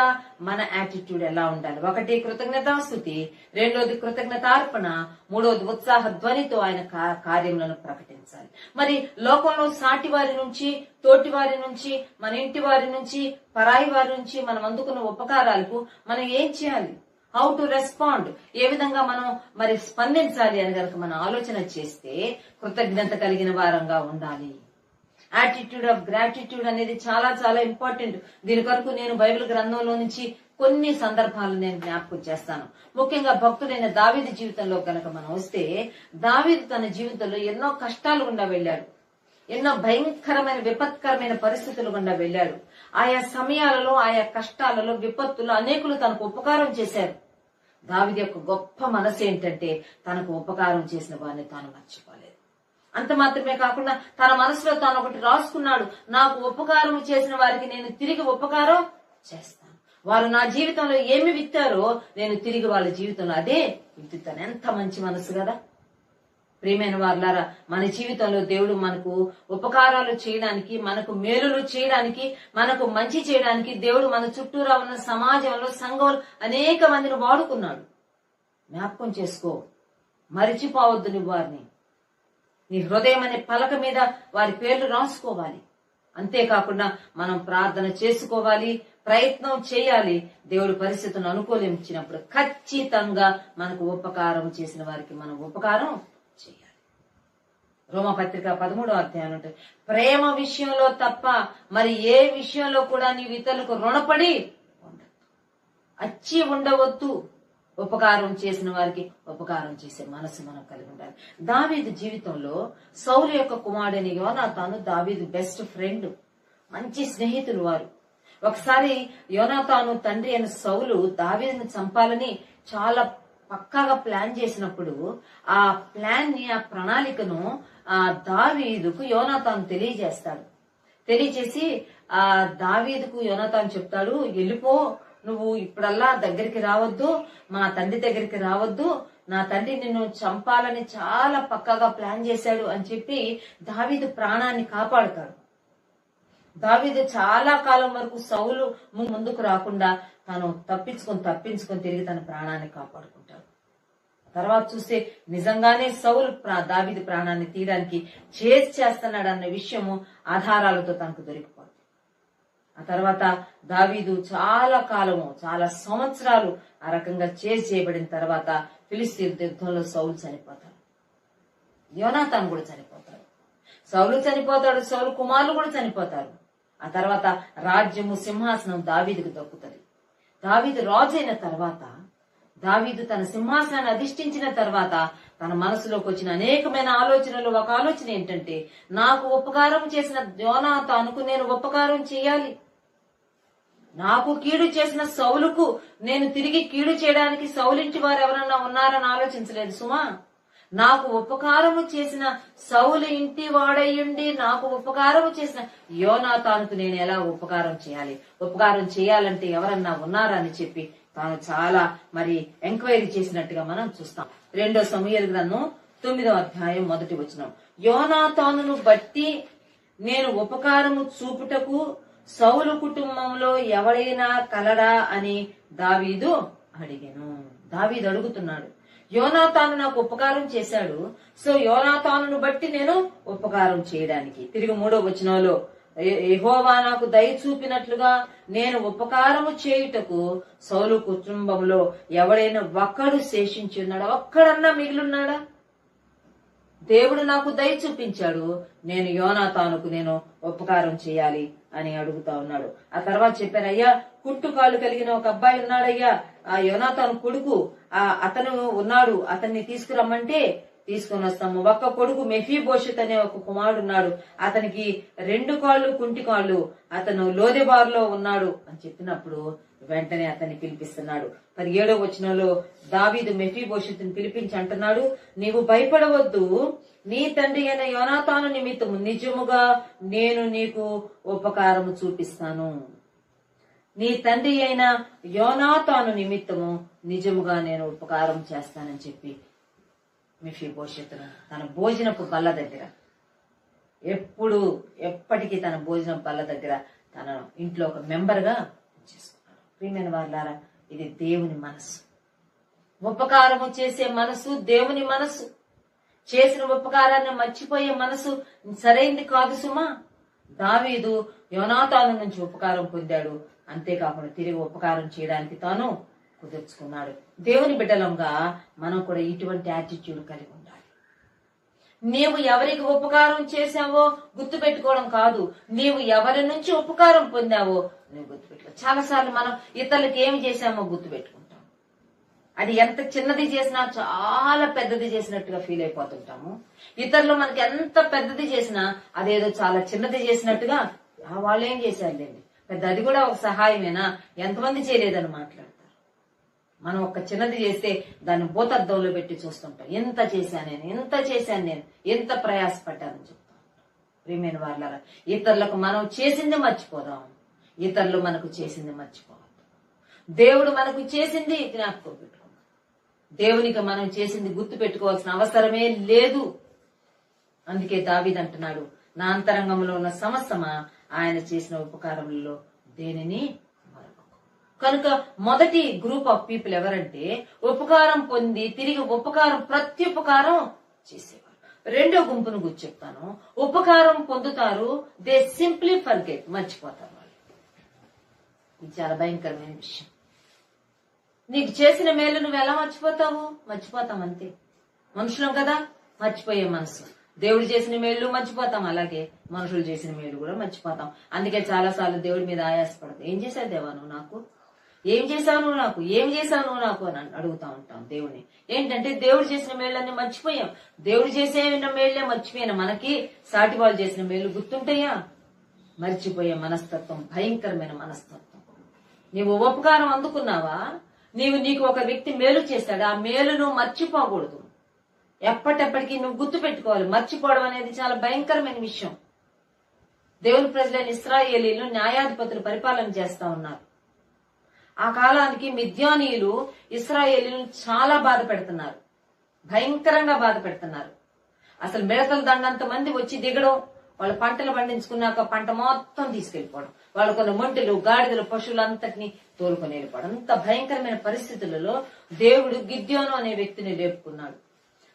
S3: మన యాటిట్యూడ్ ఎలా ఉండాలి? 1 కృతజ్ఞతాస్తుతి, 2 కృతజ్ఞతార్పణ, 3 ఉత్సాహ ధ్వనితో ఆయన కార్యములను ప్రకటించాలి. మరి లోకంలో సాటి వారి నుంచి, తోటి వారి నుంచి, మన ఇంటి వారి నుంచి, పరాయి వారి నుంచి మనం అందుకున్న ఉపకారాలకు మనం ఏం చేయాలి? హౌ టు రెస్పాండ్, ఏ విధంగా మనం మరి స్పందించాలి అని కనుక మనం ఆలోచన చేస్తే కృతజ్ఞత కలిగిన వారంగా ఉండాలి. యాటిట్యూడ్ ఆఫ్ గ్రాటిట్యూడ్ అనేది చాలా చాలా ఇంపార్టెంట్. దీని కొరకు నేను బైబిల్ గ్రంథంలో నుంచి కొన్ని సందర్భాలు నేను జ్ఞాపకం చేస్తాను. ముఖ్యంగా భక్తుడైన దావీదు జీవితంలో కనుక మనం వస్తే, దావీదు తన జీవితంలో ఎన్నో కష్టాలు గుండా వెళ్ళాడు, ఎన్నో భయంకరమైన విపత్కరమైన పరిస్థితులు గుండా వెళ్ళాడు. ఆయా సమయాలలో, ఆయా కష్టాలలో, విపత్తులు అనేకులు తనకు ఉపకారం చేశారు. దావీదు యొక్క గొప్ప మనసు ఏంటంటే తనకు ఉపకారం చేసిన వారిని తాను మర్చిపోలేదు. అంత మాత్రమే కాకుండా తన మనసులో తాను ఒకటి రాసుకున్నాడు, నాకు ఉపకారం చేసిన వారికి నేను తిరిగి ఉపకారం చేస్తాను. వారు నా జీవితంలో ఏమి విత్తారో నేను తిరిగి వాళ్ళ జీవితంలో అదే విత్తుతాను. ఎంత మంచి మనసు కదా ప్రియమైన వారులారా. మన జీవితంలో దేవుడు మనకు ఉపకారాలు చేయడానికి, మనకు మేలులు చేయడానికి, మనకు మంచి చేయడానికి దేవుడు మన చుట్టూరా ఉన్న సమాజంలో, సంఘంలో అనేక మందిని వాడుకున్నాడు. జ్ఞాపకం చేసుకో, మరిచిపోవద్దు నువ్వు వారిని. నీ హృదయం అనే పలక మీద వారి పేర్లు రాసుకోవాలి. అంతేకాకుండా మనం ప్రార్థన చేసుకోవాలి, ప్రయత్నం చేయాలి. దేవుడి పరిస్థితులను అనుకూలించినప్పుడు ఖచ్చితంగా మనకు ఉపకారం చేసిన వారికి మనం ఉపకారం చేయాలి. రోమపత్రిక 13వ అధ్యాయం ఉంటుంది, ప్రేమ విషయంలో తప్ప మరి ఏ విషయంలో కూడా నీవు ఇతరులకు రుణపడి ఉండదు, అచ్చి ఉండవద్దు. ఉపకారం చేసిన వారికి ఉపకారం చేసే మనసు మనం కలిగి ఉండాలి. దావీదు జీవితంలో సౌలు యొక్క కుమారుడైన యోనాతాను దావీదు బెస్ట్ ఫ్రెండ్, మంచి స్నేహితులు వారు. ఒకసారి యోనాతాను తండ్రి అయిన సౌలు దావీదును చంపాలని చాలా పక్కాగా ప్లాన్ చేసినప్పుడు ఆ ప్లాన్ ని, ఆ ప్రణాళికను దావీదుకు యోనాతాను తెలియజేస్తాడు. తెలియజేసి దావీదుకు యోనాతాను చెప్తాడు, వెళ్ళిపో, నువ్వు ఇప్పుడల్లా దగ్గరికి రావద్దు, మా తండ్రి దగ్గరికి రావద్దు, నా తండ్రి నిన్ను చంపాలని చాలా పక్కాగా ప్లాన్ చేశాడు అని చెప్పి దావీదు ప్రాణాన్ని కాపాడుతాడు. దావీదు చాలా కాలం వరకు సౌలు ముందుకు రాకుండా తాను తప్పించుకొని తిరిగి తన ప్రాణాన్ని కాపాడుకుంటాడు. తర్వాత చూస్తే నిజంగానే సౌలు దావీదు ప్రాణాన్ని తీయడానికి చేస్తున్నాడు అన్న విషయము ఆధారాలతో తనకు దొరికిపోతుంది. ఆ తర్వాత దావీదు చాలా కాలము, చాలా సంవత్సరాలు ఆ రకంగా చేయబడిన తర్వాత ఫిలిస్తీన్ యుద్ధంలో సౌలు చనిపోతాడు, యోనాతాను కూడా చనిపోతాడు. సౌలు చనిపోతాడు, సౌలు కుమారులు కూడా చనిపోతారు. ఆ తర్వాత రాజ్యము, సింహాసనం దావీదుకు దక్కుతుంది. దావీదు రాజు అయిన తర్వాత, దావీదు తన సింహాసనాన్ని అధిష్ఠించిన తర్వాత తన మనసులోకి వచ్చిన అనేకమైన ఆలోచనలు, ఒక ఆలోచన ఏంటంటే, నాకు ఉపకారం చేసిన యోనాతానుకు నేను ఉపకారం చేయాలి. నాకు కీడు చేసిన సౌలుకు నేను తిరిగి కీడు చేయడానికి సౌలింటి వారు ఎవరన్నా ఉన్నారని ఆలోచించలేదు సుమా. నాకు ఉపకారము చేసిన సౌలు ఇంటి వాడయ్యుండి నాకు ఉపకారము చేసిన యోనాతానుకు నేను ఎలా ఉపకారం చేయాలి? ఉపకారం చేయాలంటే ఎవరన్నా ఉన్నారా అని చెప్పి తాను చాలా మరి ఎంక్వైరీ చేసినట్టుగా మనం చూస్తాం. 2 సమూయేలు గ్రంథం 9వ అధ్యాయం 1వ వచనం, యోనాతానును బట్టి నేను ఉపకారము చూపుటకు సౌలు కుటుంబంలో ఎవడైనా కలడా అని దావీదు అడిగాను. దావీదు అడుగుతున్నాడు, యోనాతాను నాకు ఉపకారం చేశాడు, సో యోనాతానును బట్టి నేను ఉపకారం చేయడానికి. తిరిగి 3వ వచనంలో, యెహోవా నాకు దయ చూపినట్లుగా నేను ఉపకారము చేయుటకు సౌలు కుటుంబంలో ఎవడైనా ఒక్కడు శేషించి ఉన్నాడా? ఒక్కడన్నా మిగిలిన్నాడా? దేవుడు నాకు దయ చూపించాడు, నేను యోనాతానుకు నేను ఉపకారం చేయాలి అని అడుగుతా ఉన్నాడు. ఆ తర్వాత చెప్పారు, అయ్యా కుంటుకాలు కలిగిన ఒక అబ్బాయి ఉన్నాడయ్యా, ఆ యోనాతాను కొడుకు, అతను ఉన్నాడు, అతన్ని తీసుకురమ్మంటే తీసుకుని వస్తాము. ఒక్క కొడుకు మెఫీబోషెత్ అనే ఒక కుమారుడు ఉన్నాడు, అతనికి 2 కాళ్ళు కుంటి కాళ్ళు, అతను లోదెబారులో ఉన్నాడు అని చెప్పినప్పుడు వెంటనే అతన్ని పిలిపిస్తున్నాడు. 17వ వచనంలో దావీదు మెఫీబోషెతుని పిలిపించి అంటున్నాడు, నీవు భయపడవద్దు, నీ తండ్రి అయిన యోనాతాను నిమిత్తము నిజముగా నేను నీకు ఉపకారము చూపిస్తాను. నీ తండ్రి అయిన యోనాతాను నిమిత్తము నిజముగా నేను ఉపకారం చేస్తానని చెప్పి మెఫీబోషెతును తన భోజనపు బల్ల దగ్గర ఎప్పటికీ తన భోజనం బల్ల దగ్గర తన ఇంట్లో ఒక మెంబర్ గా చేసుకున్నాడు. ప్రియమైన వారులారా, ఇది దేవుని మనసు. ఉపకారము చేసే మనసు దేవుని మనసు. చేసిన ఉపకారాన్ని మర్చిపోయే మనసు సరైంది కాదు సుమా. దావీదు యోనాతాను నుంచి ఉపకారం పొందాడు, అంతేకాకుండా తిరిగి ఉపకారం చేయడానికి తాను కుదుర్చుకున్నాడు. దేవుని బిడ్డలంగా మనం కూడా ఇటువంటి యాటిట్యూడ్ కలిగి ఉండాలి. నీవు ఎవరికి ఉపకారం చేశావో గుర్తు పెట్టుకోవడం కాదు, నీవు ఎవరి నుంచి ఉపకారం పొందావో నువ్వు గుర్తుపెట్టుకో. చాలాసార్లు మనం ఇతరులకు ఏమి చేశామో గుర్తు పెట్టుకుంటాం. అది ఎంత చిన్నది చేసినా చాలా పెద్దది చేసినట్టుగా ఫీల్ అయిపోతుంటాము. ఇతరులు మనకి ఎంత పెద్దది చేసినా అదేదో చాలా చిన్నది చేసినట్టుగా వాళ్ళు ఏం చేశారులేండి, పెద్ద అది కూడా ఒక సహాయమేనా, ఎంతమంది చేయలేదని మాట్లాడతారు. మనం ఒక చిన్నది చేస్తే దాన్ని భూతద్దంలో పెట్టి చూస్తుంటాం. ఎంత చేశాను నేను, ఎంత ప్రయాసపడ్డానని చెప్తాం. ప్రియమైన వారులారా, ఇతరులకు మనం చేసింది మర్చిపోదాం, ఇతరులు మనకు చేసింది మర్చిపోవద్దు. దేవుడు మనకు చేసింది జ్ఞాపకం పెట్టుకుందాం. దేవునికి మనం చేసింది గుర్తు పెట్టుకోవాల్సిన అవసరమే లేదు. అందుకే దావీదు అంటున్నాడు, నా అంతరంగంలో ఉన్న సమస్తమా ఆయన చేసిన ఉపకారములలో దేనిని మరొకకు. కనుక మొదటి గ్రూప్ ఆఫ్ పీపుల్ ఎవరంటే ఉపకారం పొంది తిరిగి ప్రత్యుపకారం చేసేవారు. రెండో గుంపును గురించి చెప్తాను. ఉపకారం పొందుతారు, దే సింప్లీ ఫర్గెట్, మర్చిపోతారు వాళ్ళు. ఇది చాలా భయంకరమైన విషయం. నీకు చేసిన మేలు నువ్వు ఎలా మర్చిపోతావు? మర్చిపోతాం అంతే. మనుషులం కదా, మర్చిపోయే మనసు. దేవుడు చేసిన మేలు మర్చిపోతాం, అలాగే మనుషులు చేసిన మేలు కూడా మర్చిపోతాం. అందుకే చాలా సార్లు దేవుడి మీద ఆయాసపడతాం. ఏం చేశావు దేవా నువ్వు నాకు, ఏం చేశావు నువ్వు నాకు, ఏం చేశావు నువ్వు నాకు అని అడుగుతా ఉంటాం దేవుని. ఏంటంటే దేవుడు చేసిన మేళ్ళని మర్చిపోయాం. దేవుడు చేసే మేళ్లే మర్చిపోయిన మనకి సాటి వాళ్ళు చేసిన మేలు గుర్తుంటాయా? మర్చిపోయే మనస్తత్వం భయంకరమైన మనస్తత్వం. నీవు ఉపకారం అందుకున్నావా? నీకు ఒక వ్యక్తి మేలు చేశాడు, ఆ మేలు నువ్వు మర్చిపోకూడదు. ఎప్పటికీ నువ్వు గుర్తు పెట్టుకోవాలి. మర్చిపోవడం అనేది చాలా భయంకరమైన విషయం. దేవుని ప్రజలైన ఇశ్రాయేలీలు న్యాయాధిపతులు పరిపాలన చేస్తా ఉన్నారు. ఆ కాలానికి మిద్యానీయులు ఇశ్రాయేలీలను చాలా బాధ పెడుతున్నారు, భయంకరంగా బాధ పెడుతున్నారు. అసలు మిడతల దండంత మంది వచ్చి దిగడం, వాళ్ళ పంటలు పండించుకున్నాక పంట మొత్తం తీసుకెళ్లిపోవడం, వాళ్ళకున్న మొంటెలు గాడిదలు పశువులంతటినీ తోలుకొని వెళ్ళిపోవడం. అంత భయంకరమైన పరిస్థితులలో దేవుడు గిద్యోను అనే వ్యక్తిని లేపుకున్నాడు.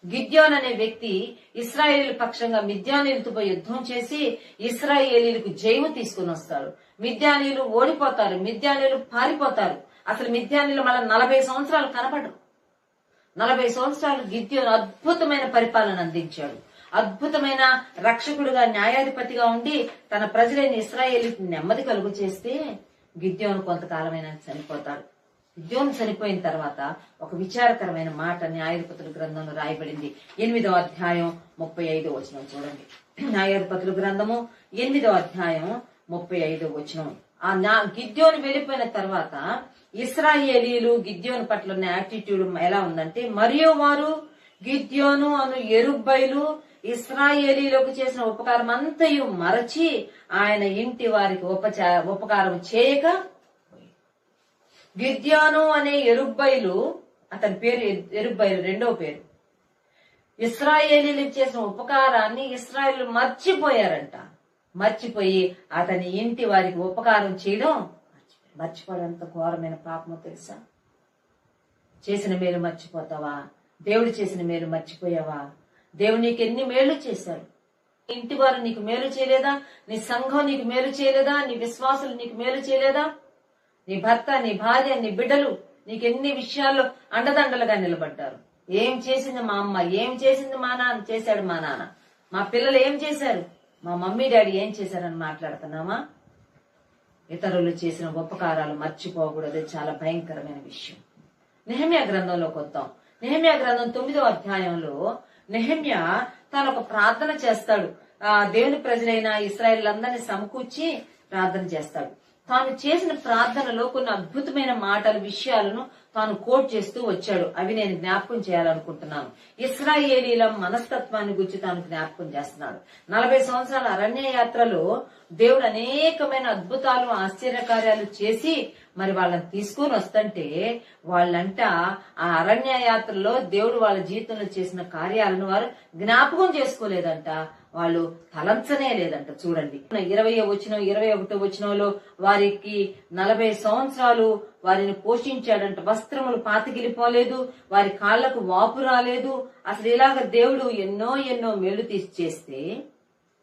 S3: గిద్యోను అనే వ్యక్తి ఇశ్రాయేలీల పక్షంగా మిద్యానీయులతో పోయి యుద్ధం చేసి ఇశ్రాయేలీలకు జయము తీసుకుని వస్తాడు. మిద్యానీయులు ఓడిపోతారు, మిద్యానీయులు పారిపోతారు. అసలు మిద్యానీయులు మళ్ళీ 40 సంవత్సరాలు కనపడరు. 40 సంవత్సరాలు గిద్యోను అద్భుతమైన పరిపాలన అందించాడు. అద్భుతమైన రక్షకుడుగా న్యాయాధిపతిగా ఉండి తన ప్రజలైన ఇశ్రాయేలీకి నెమ్మది కలుగు చేస్తే గిద్యోను కొంతకాలమైన చనిపోతాడు. గిద్యోను చనిపోయిన తర్వాత ఒక విచారకరమైన మాట న్యాయాధిపతుల గ్రంథంలో రాయబడింది. 8వ అధ్యాయం 35వ వచనం చూడండి. న్యాయాధిపతుల గ్రంథము 8వ అధ్యాయం 35వ వచనం. గిద్యోను వెళ్లిపోయిన తర్వాత ఇశ్రాయేలీలు గిద్యోను పట్ల ఉన్న యాటిట్యూడ్ ఎలా ఉందంటే, మరియు వారు గిద్యోను అను యెరుబ్బయలు ఇశ్రాయేలీలకు చేసిన ఉపకారం అంతయు మరచి ఆయన ఇంటి వారికి ఉపకారం చేయక, గిద్యోను అనే యెరుబ్బయలు, అతని పేరు యెరుబ్బయలు రెండో పేరు, ఇశ్రాయేలీలకు చేసిన ఉపకారాన్ని ఇశ్రాయేలు మర్చిపోయారంట. మర్చిపోయి అతని ఇంటి వారికి ఉపకారం చేయడం మర్చిపోవడం ఎంత ఘోరమైన పాపమో తెలుసా? చేసిన మేలు మర్చిపోతావా? దేవుడు చేసిన మేలు మర్చిపోయావా? దేవుడు నీకు ఎన్ని మేలు చేశాడు. ఇంటి వారు నీకు మేలు చేయలేదా? నీ సంఘం నీకు మేలు చేయలేదా? నీ విశ్వాసులు నీకు మేలు చేయలేదా? నీ భర్త, నీ భార్య, నీ బిడ్డలు నీకెన్ని విషయాల్లో అండదండలుగా నిలబడ్డారు. ఏం చేసింది మా అమ్మ, ఏం చేసింది మా నాన్న, చేశాడు మా నాన్న, మా పిల్లలు ఏం చేశారు, మా మమ్మీ డాడీ ఏం చేశారని మాట్లాడుతున్నామా? ఇతరులు చేసిన ఉపకారాలు మర్చిపోకూడదు. చాలా భయంకరమైన విషయం. నెహెమ్యా గ్రంథంలోకి వద్దాం. నెహెమ్యా గ్రంథం 9వ అధ్యాయంలో నెహెమ్యా తాను ఒక ప్రార్థన చేస్తాడు. దేవుని ప్రజలైన ఇశ్రాయేలులందరినీ సమకూర్చి ప్రార్థన చేస్తాడు. తాను చేసిన ప్రార్థనలో కొన్ని అద్భుతమైన మాటలు, విషయాలను తాను కోట్ చేస్తూ వచ్చాడు. అవి నేను జ్ఞాపకం చేయాలనుకుంటున్నాను. ఇశ్రాయేలీల మనస్తత్వాన్ని గురించి తాను జ్ఞాపకం చేస్తున్నాడు. 40 సంవత్సరాల అరణ్య యాత్రలో దేవుడు అనేకమైన అద్భుతాలు, ఆశ్చర్యకార్యాలు చేసి మరి వాళ్ళని తీసుకుని వస్తుంటే వాళ్ళంట ఆ అరణ్య యాత్రలో దేవుడు వాళ్ళ జీవితంలో చేసిన కార్యాలను వారు జ్ఞాపకం చేసుకోలేదంట, వాళ్ళు తలంచనే లేదంట. చూడండి 20వ వచనం 21వ వచనంలో వారికి 40 సంవత్సరాలు వారిని పోషించాడంట. వస్త్రములు పాతగిలిపోలేదు, వారి కాళ్లకు వాపు రాలేదు. అసలు ఇలాగ దేవుడు ఎన్నో ఎన్నో మేలు తీసి చేస్తే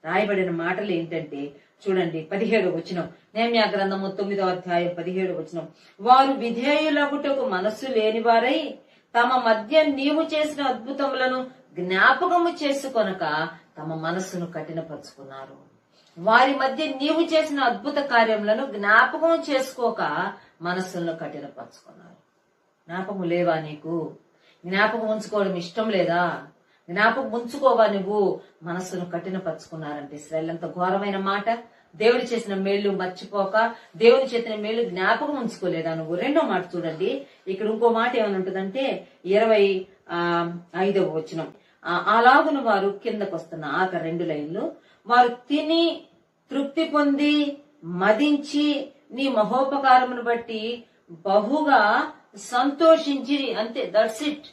S3: రాయబడిన మాటలు ఏంటంటే చూడండి 17వ వచనం, నెహెమ్యా గ్రంథము 9వ అధ్యాయం 17వ వచనం, వారు విధేయులగుటకు మనస్సు లేనివారై తమ మధ్య నీవు చేసిన అద్భుతములను జ్ఞాపకము చేసుకొనక తమ మనస్సును కఠినపరుచుకున్నారు. వారి మధ్య నీవు చేసిన అద్భుత కార్యములను జ్ఞాపకం చేసుకోక మనస్సులను కఠినపరుచుకున్నారు. జ్ఞాపకం లేవా నీకు? జ్ఞాపకం ఉంచుకోవడం ఇష్టం లేదా? జ్ఞాపకం ఉంచుకోవా నువ్వు? మనస్సును కఠినపరుచుకున్నారంటే ఇశ్రాయేలు ఎంత ఘోరమైన మాట. దేవుడు చేసిన మేళ్లు మర్చిపోక దేవుని చేసిన మేళ్లు జ్ఞాపకం ఉంచుకోలేదా నువ్వు? రెండో మాట చూడండి, ఇక్కడ ఇంకో మాట ఏమని ఉంటుందంటే 25వ వచనం, అలాగున వారు కిందకు వస్తున్న ఆఖరి 2 లైన్లు, వారు తిని తృప్తి పొంది మదించి నీ మహోపకారమును బట్టి బహుగా సంతోషించి, అంతే, దట్స్ ఇట్.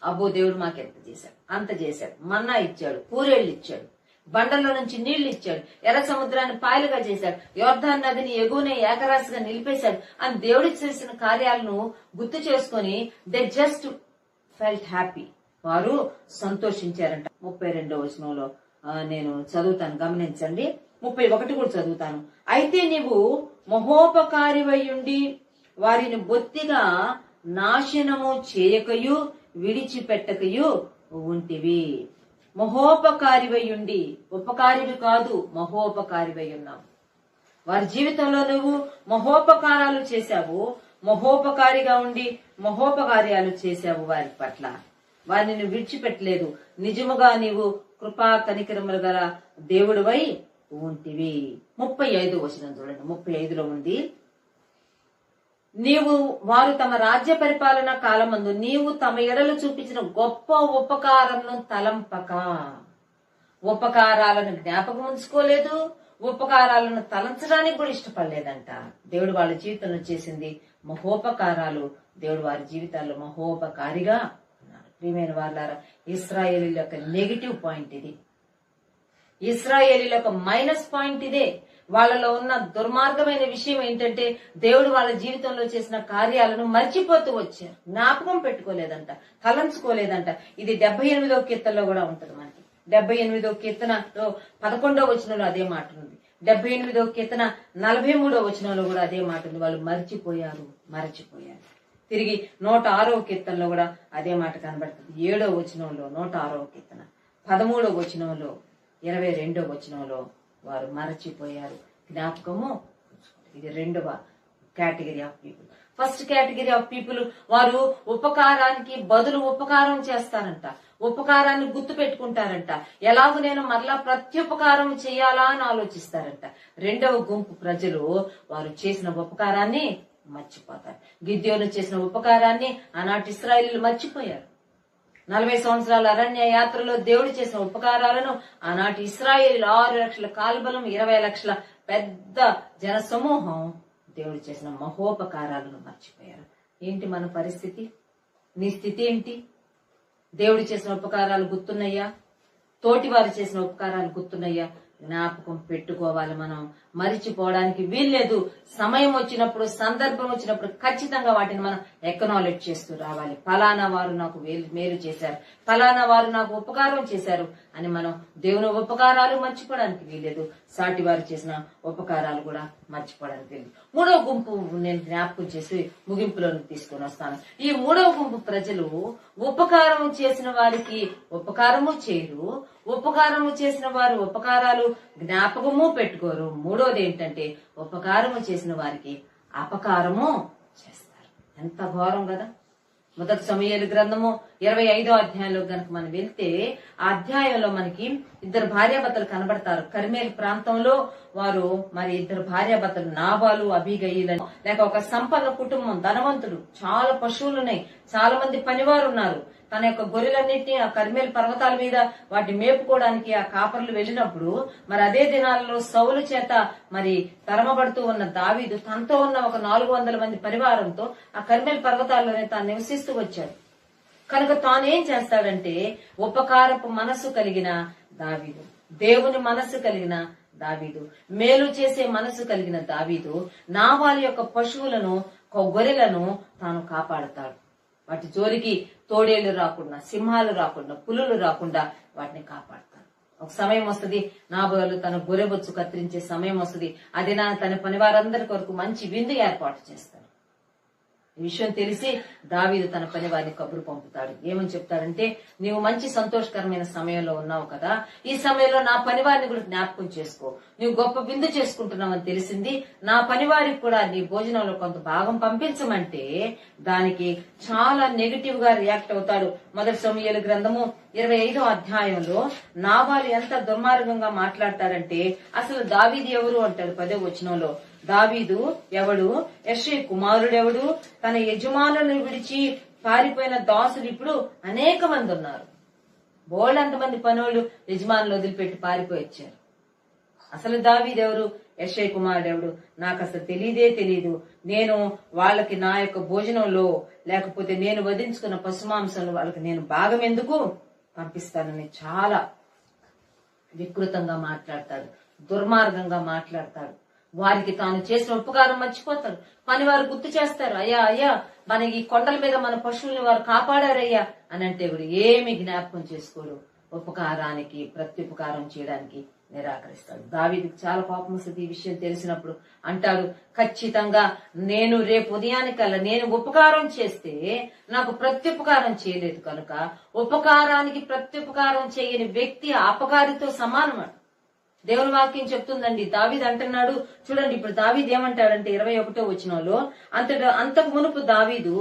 S3: అబ్బో దేవుడు మాకెంత చేశాడు, అంత చేశాడు. మన్నా ఇచ్చాడు, పూరేళ్లు ఇచ్చాడు, బండల్లో నుంచి నీళ్లు ఇచ్చాడు, ఎర్ర సముద్రాన్ని పాయలుగా చేశాడు, యోర్దాన్ నదిని ఎగువనే ఏకరాశిగా నిలిపేశాడు అని దేవుడి చేసిన కార్యాలను గుర్తు చేసుకుని దే జస్ట్ ఫెల్ట్ హ్యాపీ. వారు సంతోషించారంట. 32వ వచనంలో నేను చదువుతాను, గమనించండి. 31 కూడా చదువుతాను. అయితే నీవు మహోపకారివయ్యుండి వారిని బొత్తిగా నాశనము చేయకయు విడిచిపెట్టకయు ఉంటివి. మహోపకారివయ్యుండి, ఉపకారివి కాదు, మహోపకారివై ఉన్నావు. వారి జీవితంలో నువ్వు మహోపకారాలు చేశావు, మహోపకారిగా ఉండి మహోపకార్యాలు చేశావు వారి పట్ల. వారిని నువ్వు విడిచిపెట్టలేదు. నిజముగా నీవు కృపా కనికరములు గల దేవుడివై ఉంటివి. 35వ వచనం చూడండి, 35లో ఉంది, నీవు వారు తమ రాజ్య పరిపాలన కాలమందు నీవు తమ ఎడలు చూపించిన గొప్ప ఉపకారమును తలంపక, ఉపకారాలను జ్ఞాపకం ఉంచుకోలేదు, ఉపకారాలను తలంచడానికి కూడా ఇష్టపడలేదంట. దేవుడు వాళ్ళ జీవితంలో చేసింది మహోపకారాలు. దేవుడు వారి జీవితాల్లో మహోపకారిగా ఉన్నారు. ప్రియమైన వాళ్ళారా, ఇశ్రాయేలీల యొక్క నెగిటివ్ పాయింట్ ఇది. ఇశ్రాయేలీల యొక్క మైనస్ పాయింట్ ఇదే. వాళ్ళలో ఉన్న దుర్మార్గమైన విషయం ఏంటంటే దేవుడు వాళ్ళ జీవితంలో చేసిన కార్యాలను మర్చిపోతూ వచ్చారు, జ్ఞాపకం పెట్టుకోలేదంట, తలంచుకోలేదంట. ఇది 78వ కీర్తనలో కూడా ఉంటుంది మనకి. 78వ కీర్తనలో 11వ వచనంలో అదే మాట ఉంది. 78వ కీర్తన 43వ వచనంలో కూడా అదే మాట ఉంది. వాళ్ళు మర్చిపోయారు. తిరిగి 106వ కీర్తనలో కూడా అదే మాట కనబడుతుంది. 7వ వచనంలో 106వ కీర్తన, 13వ వచనంలో, 22వ వచనంలో వారు మరచిపోయారు, జ్ఞాపకము. ఇది 2వ category of people. First category of people, వారు ఉపకారానికి బదులు ఉపకారం చేస్తారంట, ఉపకారాన్ని గుర్తు పెట్టుకుంటారంట, ఎలాగో నేను మరలా ప్రత్యుపకారం చేయాలా అని ఆలోచిస్తారంట. 2వ గుంపు ప్రజలు వారు చేసిన ఉపకారాన్ని మర్చిపోతారు. గిద్యోను చేసిన ఉపకారాన్ని ఆనాటి ఇశ్రాయేలీయులు మర్చిపోయారు. 40 సంవత్సరాల అరణ్య యాత్రలో దేవుడు చేసిన ఉపకారాలను ఆనాటి ఇశ్రాయేలీయులు 6 లక్షల కాల్బలం, 20 లక్షల పెద్ద జన సమూహం దేవుడు చేసిన మహోపకారాలను మర్చిపోయారు. ఏంటి మన పరిస్థితి? నీ స్థితి ఏంటి? దేవుడు చేసిన ఉపకారాలు గుర్తున్నాయ్యా? తోటి వారు చేసిన ఉపకారాలు గుర్తున్నాయ్యా? జ్ఞాపకం పెట్టుకోవాలి. మనం మరిచిపోవడానికి వీల్లేదు. సమయం వచ్చినప్పుడు, సందర్భం వచ్చినప్పుడు ఖచ్చితంగా వాటిని మనం ఎక్నాలెడ్జ్ చేస్తూ రావాలి. ఫలానా వారు నాకు మేలు చేశారు, ఫలానా వారు నాకు ఉపకారం చేశారు అని మనం దేవుని ఉపకారాలు మర్చిపోవడానికి వీల్లేదు. సాటి వారు చేసిన ఉపకారాలు కూడా మర్చిపోవడానికి వీల్లేదు. 3వ గుంపు నేను జ్ఞాపకం చేసి ముగింపులోకి తీసుకొని వస్తాను. ఈ 3వ గుంపు ప్రజలు ఉపకారం చేసిన వారికి ఉపకారము చేయరు, ఉపకారము చేసిన వారు ఉపకారాలు జ్ఞాపకము పెట్టుకోరు. 3వది ఏంటంటే ఉపకారము చేసిన వారికి అపకారము చేస్తారు. ఎంత ఘోరం కదా! మొదటి సమూయేలు గ్రంథము 25వ అధ్యాయంలో గనక మనం వెళ్తే ఆ అధ్యాయంలో మనకి ఇద్దరు భార్యాభర్తలు కనబడతారు. కర్మేల్ ప్రాంతంలో వారు మరి ఇద్దరు భార్యాభర్తలు నాబాలు అబీగయీలను, లేక ఒక సంపన్న కుటుంబం, ధనవంతుడు, చాలా పశువులున్నాయి, చాలా మంది పనివారు ఉన్నారు. తన యొక్క గొర్రెలన్నింటినీ ఆ కర్మేల్ పర్వతాల మీద వాటిని మేపుకోవడానికి ఆ కాపర్లు వెళ్ళినప్పుడు మరి అదే దినాలలో సౌలు చేత మరి తరమబడుతూ ఉన్న దావీదు తనతో ఉన్న ఒక 400 మంది పరివారంతో ఆ కర్మేల్ పర్వతాల్లోనే తాను నివసిస్తూ వచ్చాడు. కనుక తాను ఏం చేస్తాడంటే ఉపకారపు మనస్సు కలిగిన దావీదు, దేవుని మనస్సు కలిగిన దావీదు, మేలు చేసే మనస్సు కలిగిన దావీదు నాబాలు యొక్క పశువులను, గొర్రెలను తాను కాపాడుతాడు. వాటి జోలికి తోడేళ్లు రాకుండా, సింహాలు రాకుండా, పులులు రాకుండా వాటిని కాపాడతాడు. ఒక సమయం వస్తుంది, నాబాలు తన గొర్రెబొచ్చు కత్తిరించే సమయం వస్తుంది. అది తన పనివారందరి కొరకు మంచి విందు ఏర్పాటు చేస్తాడు. ఈ విషయం తెలిసి దావీదు తన పని వారిని కబురు పంపుతాడు. ఏమని చెప్తాడంటే, నీవు మంచి సంతోషకరమైన సమయంలో ఉన్నావు కదా, ఈ సమయంలో నా పనివారిని కూడా జ్ఞాపకం చేసుకో. నీవు గొప్ప విందు చేసుకుంటున్నావని తెలిసింది, నా పనివారికి కూడా నీ భోజనంలో కొంత భాగం పంపించమంటే దానికి చాలా నెగిటివ్ గా రియాక్ట్ అవుతాడు. మొదటి సమూయేలు గ్రంథము 25వ అధ్యాయంలో నాబాలు ఎంత దుర్మార్గంగా మాట్లాడతారంటే, అసలు దావీదు ఎవరు అంటాడు 10వ వచనంలో. దావీదు ఎవడు? యెష్షయి కుమారుడెవడు? తన యజమానులను విడిచి పారిపోయిన దాసులు ఇప్పుడు అనేక మంది ఉన్నారు. బోల్డంతమంది పనులు యజమానులు వదిలిపెట్టి పారిపోయి వచ్చారు. అసలు దావీదు ఎవరు? యెష్షయి కుమారుడెవడు? నాకు అసలు తెలీదు. నేను వాళ్ళకి నా యొక్క భోజనంలో, లేకపోతే నేను వధించుకున్న పశుమాంసంలో వాళ్ళకి నేను భాగం ఎందుకు పంపిస్తానని చాలా వికృతంగా మాట్లాడతాడు, దుర్మార్గంగా మాట్లాడతాడు. వారికి తాను చేసిన ఉపకారం మర్చిపోతారు. పని వారు గుర్తు చేస్తారు, అయ్యా మన ఈ కొండల మీద మన పశువుల్ని వారు కాపాడారయ్యా అని అంటే కూడా ఏమి జ్ఞాపకం చేసుకోడు. ఉపకారానికి ప్రత్యుపకారం చేయడానికి నిరాకరిస్తాడు. దావీదుకి చాలా కోపం వస్తుంది ఈ విషయం తెలిసినప్పుడు. అంటాడు, ఖచ్చితంగా నేను రేపు ఉదయానికల్లా నేను ఉపకారం చేస్తే నాకు ప్రత్యుపకారం చేయలేదు కనుక ఉపకారానికి ప్రత్యుపకారం చేయని వ్యక్తి అపకారితో సమానం. దేవుని వాక్యం చెప్తుందండి. దావీదు అంటున్నాడు చూడండి, ఇప్పుడు దావీదు ఏమంటాడంటే 21వ వచనంలో, అంతకు మునుపు దావీదు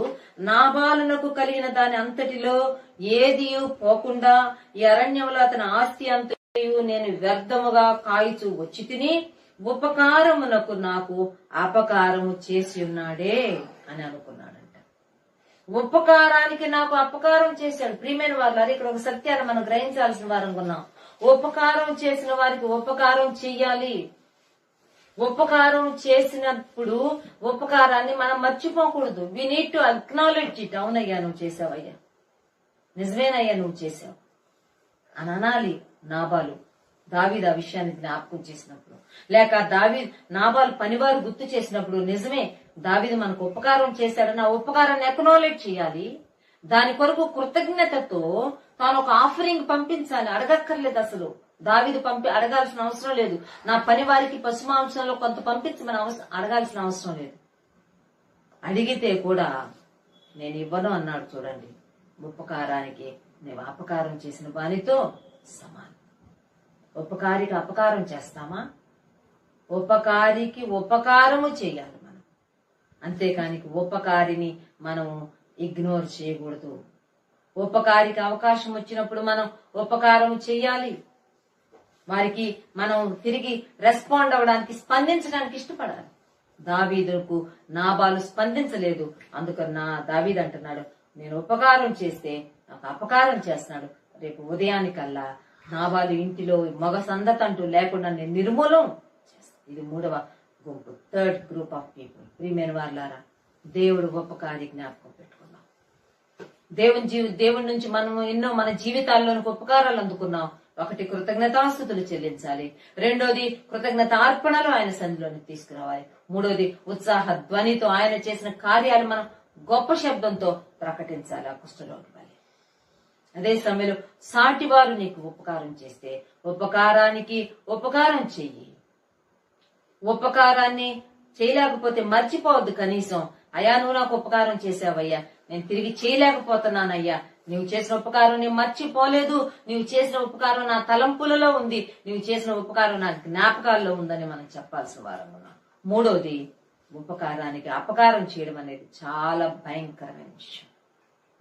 S3: నాబాలునకు కలిగిన దాని అంతటిలో ఏది పోకుండా ఈ అరణ్యంలో అతని ఆస్తి అంతయు నేను వ్యర్థముగా కాయిచు వచ్చి తిని ఉపకారమునకు నాకు అపకారము చేసి ఉన్నాడే అని అనుకున్నాడంట. ఉపకారానికి నాకు అపకారం చేశాడు. ప్రియమైన వారు, ఇక్కడ ఒక సత్యాన్ని మనం గ్రహించాల్సిన వారు అనుకున్నాం. ఉపకారం చేసిన వారికి ఉపకారం చెయ్యాలి. ఉపకారం చేసినప్పుడు ఉపకారాన్ని మనం మర్చిపోకూడదు. We need to acknowledge it. అవునయ్యా నువ్వు చేసావయ్యా, నిజమేనయ్యా నువ్వు చేసావు అని అనాలి. నాబాలు దావీదు ఆ విషయాన్ని జ్ఞాపకం చేసినప్పుడు, లేక నాబాలు పనివారు గుర్తు చేసినప్పుడు, నిజమే దావీదు మనకు ఉపకారం చేశాడని ఆ ఉపకారాన్ని అక్నాలెడ్జ్ చేయాలి. దాని కొరకు కృతజ్ఞతతో తాను ఒక ఆఫరింగ్ పంపించాలి. అడగక్కర్లేదు. అసలు దావీదు అడగాల్సిన అవసరం లేదు. నా పని వారికి పశుమాంసంలో కొంత పంపించమని అడగాల్సిన అవసరం లేదు. అడిగితే కూడా నేను ఇవ్వను అన్నాడు. చూడండి, ఉపకారానికి నేను అపకారం చేసిన వానితో సమానం. ఉపకారికి అపకారం చేస్తామా? ఉపకారికి ఉపకారము చేయాలి మనం. అంతేకాని ఉపకారిని మనం ఇగ్నోర్ చేయకూడదు. ఉపకారికి అవకాశం వచ్చినప్పుడు మనం ఉపకారం చెయ్యాలి. వారికి మనం తిరిగి రెస్పాండ్ అవ్వడానికి, స్పందించడానికి ఇష్టపడాలి. దావీదుకు నాబాలు స్పందించలేదు. అందుకని దావీదు అంటున్నాడు, నేను ఉపకారం చేస్తే నాకు అపకారం చేస్తున్నాడు. రేపు ఉదయానికల్లా నాబాలు ఇంటిలో మగ సందత అంటూ లేకుండా నేను నిర్మూలం చేస్తాను. ఇది 3వ గుంపు, 3rd గ్రూప్ ఆఫ్ పీపుల్. ప్రియమైన వారులారా, దేవుడు ఉపకారి జ్ఞాపకం పెట్టుకున్నాం. దేవుడి నుంచి మనము ఎన్నో మన జీవితాల్లోనికి ఉపకారాలు అందుకున్నాం. ఒకటి, కృతజ్ఞతాస్తుతులు చెల్లించాలి. రెండోది, కృతజ్ఞత అర్పణలు ఆయన సన్నిధిలోనికి తీసుకురావాలి. మూడోది, ఉత్సాహ ధ్వనితో ఆయన చేసిన కార్యాలు మనం గొప్ప శబ్దంతో ప్రకటించాలి. ఆ కుష్ఠరోగి వలె. అదే సమయంలో సాటివారు నీకు ఉపకారం చేస్తే ఉపకారానికి ఉపకారం చెయ్యి. ఉపకారాన్ని చేయలేకపోతే మర్చిపోవద్దు. కనీసం, అయ్యా నువ్వు నాకు ఉపకారం చేసావయ్యా, నేను తిరిగి చేయలేకపోతున్నానయ్యా, నువ్వు చేసిన ఉపకారం నేను మర్చిపోలేదు, నువ్వు చేసిన ఉపకారం నా తలంపులలో ఉంది, నువ్వు చేసిన ఉపకారం నా జ్ఞాపకాల్లో ఉందని మనం చెప్పాల్సిన వారం ఉన్నాం. మూడోది, ఉపకారానికి అపకారం చేయడం అనేది చాలా భయంకరమైన విషయం.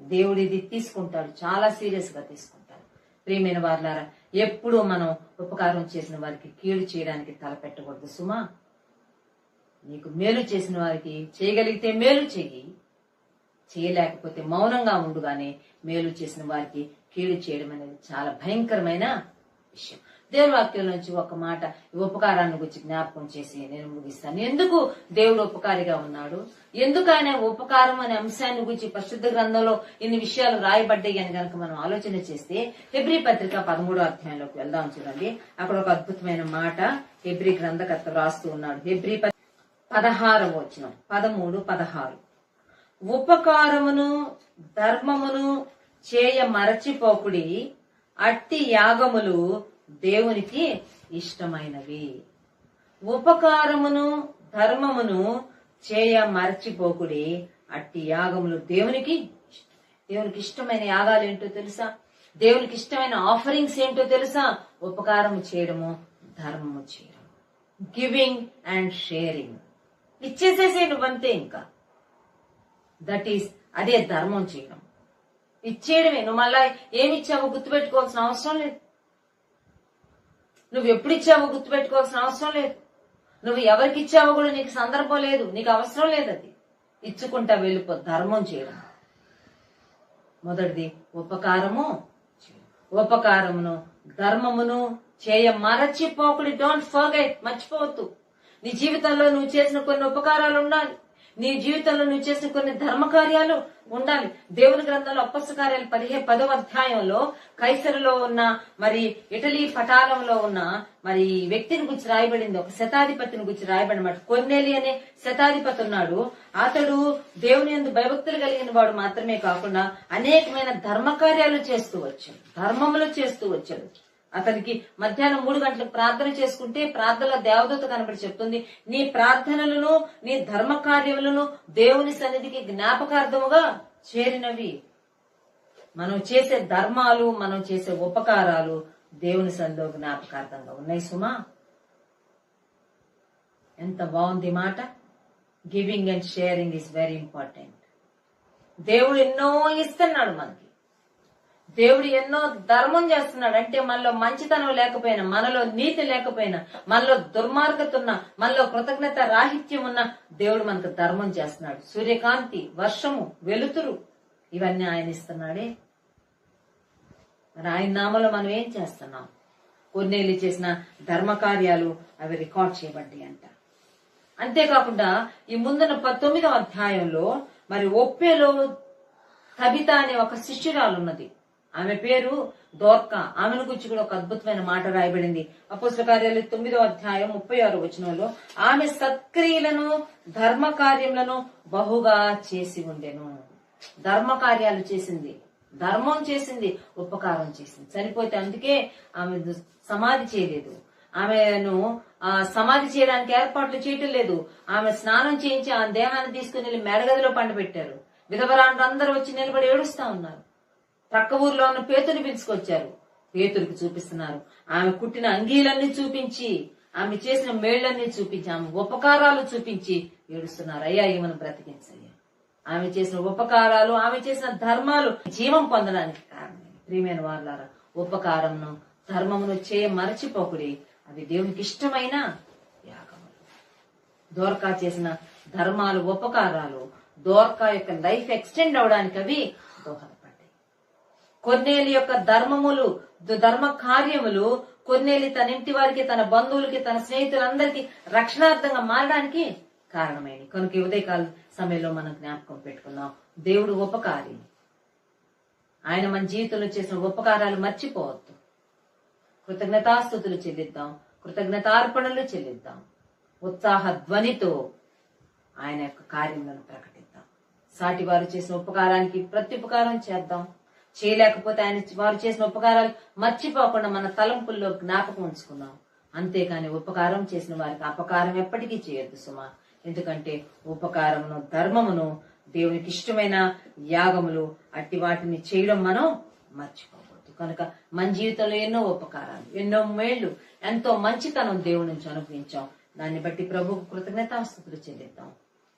S3: దేవుడు ఇది తీసుకుంటాడు, చాలా సీరియస్ గా తీసుకుంటాడు. ప్రియమైన వారులారా, ఎప్పుడూ మనం ఉపకారం చేసిన వారికి కీడు చేయడానికి తలపెట్టకూడదు సుమా. నీకు మేలు చేసిన వారికి చేయగలిగితే మేలు చెయ్యి, చేయలేకపోతే మౌనంగా ఉండుగానే మేలు చేసిన వారికి కీడు చేయడం అనేది చాలా భయంకరమైన విషయం. దేవుని వాక్యం నుంచి ఒక మాట ఉపకారాన్ని గురించి జ్ఞాపకం చేసి నేను ముగిస్తాను. ఎందుకు దేవుడు ఉపకారిగా ఉన్నాడు, ఎందుకు ఆయన ఉపకారం అనే అంశాన్ని గురించి పరిశుద్ధ గ్రంథంలో ఇన్ని విషయాలు రాయబడ్డాయి అని కనుక మనం ఆలోచన చేస్తే హెబ్రీ పత్రిక 13వ అధ్యాయంలోకి వెళ్దాం. చూడండి, అక్కడ ఒక అద్భుతమైన మాట హెబ్రీ గ్రంథకర్త రాస్తూ ఉన్నాడు. హెబ్రీ 16వ వచనం 13, 16. ఉపకారమును ధర్మమును చేయ మరచిపోకుడి, అట్టి యాగములు దేవునికి ఇష్టమైనవి. ఉపకారమును ధర్మమును చేయ మరచిపోకుడి, అట్టి యాగములు దేవునికి దేవునికి ఇష్టమైన యాగాలు ఏంటో తెలుసా? దేవునికి ఇష్టమైన ఆఫరింగ్స్ ఏంటో తెలుసా? ఉపకారము చేయడము, ధర్మము చేయడం, గివింగ్ అండ్ షేరింగ్. ఇచ్చేసేసే నువ్వంతే, ఇంకా దట్ ఈస్ అదే ధర్మం చేయడం. ఇచ్చేయడమే. నువ్వు మళ్ళా ఏమిచ్చావో గుర్తుపెట్టుకోవాల్సిన అవసరం లేదు. నువ్వు ఎప్పుడు ఇచ్చావో గుర్తుపెట్టుకోవాల్సిన అవసరం లేదు. నువ్వు ఎవరికి ఇచ్చావో కూడా నీకు సందర్భం లేదు, నీకు అవసరం లేదు. అది ఇచ్చుకుంటా వెళ్ళిపో. ధర్మం చేయడం మొదటిది. ఉపకారము, ఉపకారమును ధర్మమును చేయ మరచిపోకుడి. డోంట్ ఫర్గెట్, మర్చిపోవద్దు. నీ జీవితంలో నువ్వు చేసిన కొన్ని ఉపకారాలు ఉండాలి, నీ జీవితంలో నువ్వు చేసిన కొన్ని ధర్మ కార్యాలు ఉండాలి. దేవుని గ్రంథంలో అపొస్తల కార్యాలు 10వ అధ్యాయంలో కైసరులో ఉన్న మరి ఇటలీ పటాలంలో ఉన్న మరి వ్యక్తిని గురించి రాయబడింది. ఒక శతాధిపతిని గురించి రాయబడినమాట. కొర్నేలి అనే శతాధిపతి ఉన్నాడు. అతడు దేవుని యందు భయభక్తులు కలిగిన వాడు మాత్రమే కాకుండా అనేకమైన ధర్మ కార్యాలు చేస్తూ వచ్చాడు, ధర్మములు చేస్తూ వచ్చాడు. అతనికి మధ్యాహ్నం 3 గంటలకు ప్రార్థన చేసుకుంటే ప్రార్థనలో దేవదూత కనబడి చెప్తుంది, నీ ప్రార్థనలను నీ ధర్మ కార్యములను దేవుని సన్నిధికి జ్ఞాపకార్థముగా చేరినవి. మనం చేసే ధర్మాలు, మనం చేసే ఉపకారాలు దేవుని సన్నిధిలో జ్ఞాపకార్థంగా ఉన్నాయి సుమా. ఎంత బాగుంది మాట. Giving and sharing is very important. దేవుడు ఎన్నో ఇస్తున్నాడు మనకి, దేవుడు ఎన్నో ధర్మం చేస్తున్నాడు. అంటే మనలో మంచితనం లేకపోయినా, మనలో నీతి లేకపోయినా, మనలో దుర్మార్గత ఉన్నా, మనలో కృతజ్ఞత రాహిత్యం ఉన్నా దేవుడు మనకు ధర్మం చేస్తున్నాడు. సూర్యకాంతి, వర్షము, వెలుతురు ఇవన్నీ ఆయన ఇస్తున్నాడే. మరి ఆయన నామలో మనం ఏం చేస్తున్నాం? కొన్నేళ్ళు చేసిన ధర్మ కార్యాలు అవి రికార్డ్ చేయబడ్డాయి అంట. అంతేకాకుండా ఈ ముందున్న 19వ అధ్యాయంలో మరి ఒప్పేలో తబిత అనే ఒక శిష్యురాలు ఉన్నది. ఆమె పేరు దోర్కా. ఆమెను గురించి కూడా ఒక అద్భుతమైన మాట రాయబడింది. అపొస్తల కార్యాలు 9వ అధ్యాయం 36వ వచనంలో, ఆమె సత్క్రియలను ధర్మ కార్యములను బహుగా చేసి ఉండెను. ధర్మ కార్యాలు చేసింది, ధర్మం చేసింది, ఉపకారం చేసింది. సరిపోతే అందుకే ఆమె సమాధి చేయలేదు. ఆమెను సమాధి చేయడానికి ఏర్పాట్లు చేయటం లేదు. ఆమె స్నానం చేయించి ఆ దేహాన్ని తీసుకుని వెళ్ళి మేడగదిలో పండబెట్టారు. విధవరాండ్రందరూ వచ్చి నిలబడి ఏడుస్తా ఉన్నారు. ప్రక్క ఊర్లో ఉన్న పేతుని పిలుచుకొచ్చారు, పేతురికి చూపిస్తున్నారు. ఆమె కుట్టిన అంగీలన్నీ చూపించి, ఆమె చేసిన మేళ్లన్నీ చూపించి, ఆమె ఉపకారాలు చూపించి ఏడుస్తున్నారు. అయ్యా ఈమెను బ్రతికించయ్యా. ఆమె చేసిన ఉపకారాలు, ఆమె చేసిన ధర్మాలు జీవం పొందడానికి కారణం. ప్రియమైన వారులారా, ఉపకారమును ధర్మమును చేయ మరచిపోకుడి, అవి దేవునికి ఇష్టమైన యాగములు. దోర్కా చేసిన ధర్మాలు, ఉపకారాలు దోర్కా యొక్క లైఫ్ ఎక్స్టెండ్ అవడానికి అవి దోహదపడ్డాయి. కొర్నేలి యొక్క ధర్మములు, ధర్మ కార్యములు కొర్నేలి తన ఇంటి వారికి, తన బంధువులకి, తన స్నేహితులందరికీ రక్షణార్థంగా మారడానికి కారణమైంది. కనుక ఉదయకాల సమయంలో మనం జ్ఞాపకం పెట్టుకున్నాం, దేవుడు ఉపకారి. ఆయన మన జీవితంలో చేసిన ఉపకారాలు మర్చిపోవద్దు. కృతజ్ఞతాస్తుతులు చెల్లిద్దాం, కృతజ్ఞతార్పణలు చెల్లిద్దాం. ఉత్సాహ ధ్వనితో ఆయన యొక్క కార్యములను ప్రకటిద్దాం. సాటి వారు చేసిన ఉపకారానికి ప్రత్యుపకారం చేద్దాం. చేయలేకపోతే ఆయన వారు చేసిన ఉపకారాలు మర్చిపోకుండా మన తలంపుల్లో జ్ఞాపకం ఉంచుకుందాం. అంతేకాని ఉపకారం చేసిన వారికి అపకారం ఎప్పటికీ చేయొద్దు సుమా. ఎందుకంటే ఉపకారమును ధర్మమును దేవునికి ఇష్టమైన యాగములు, అట్టి వాటిని చేయడం మనం మర్చిపోకూడదు. కనుక మన జీవితంలో ఎన్నో ఉపకారాలు, ఎన్నో మేళ్లు, ఎంతో మంచితనం దేవుడి నుంచి అనుభవించాం. దాన్ని బట్టి ప్రభువుకు కృతజ్ఞతాస్తుతులు చెల్లిద్దాం,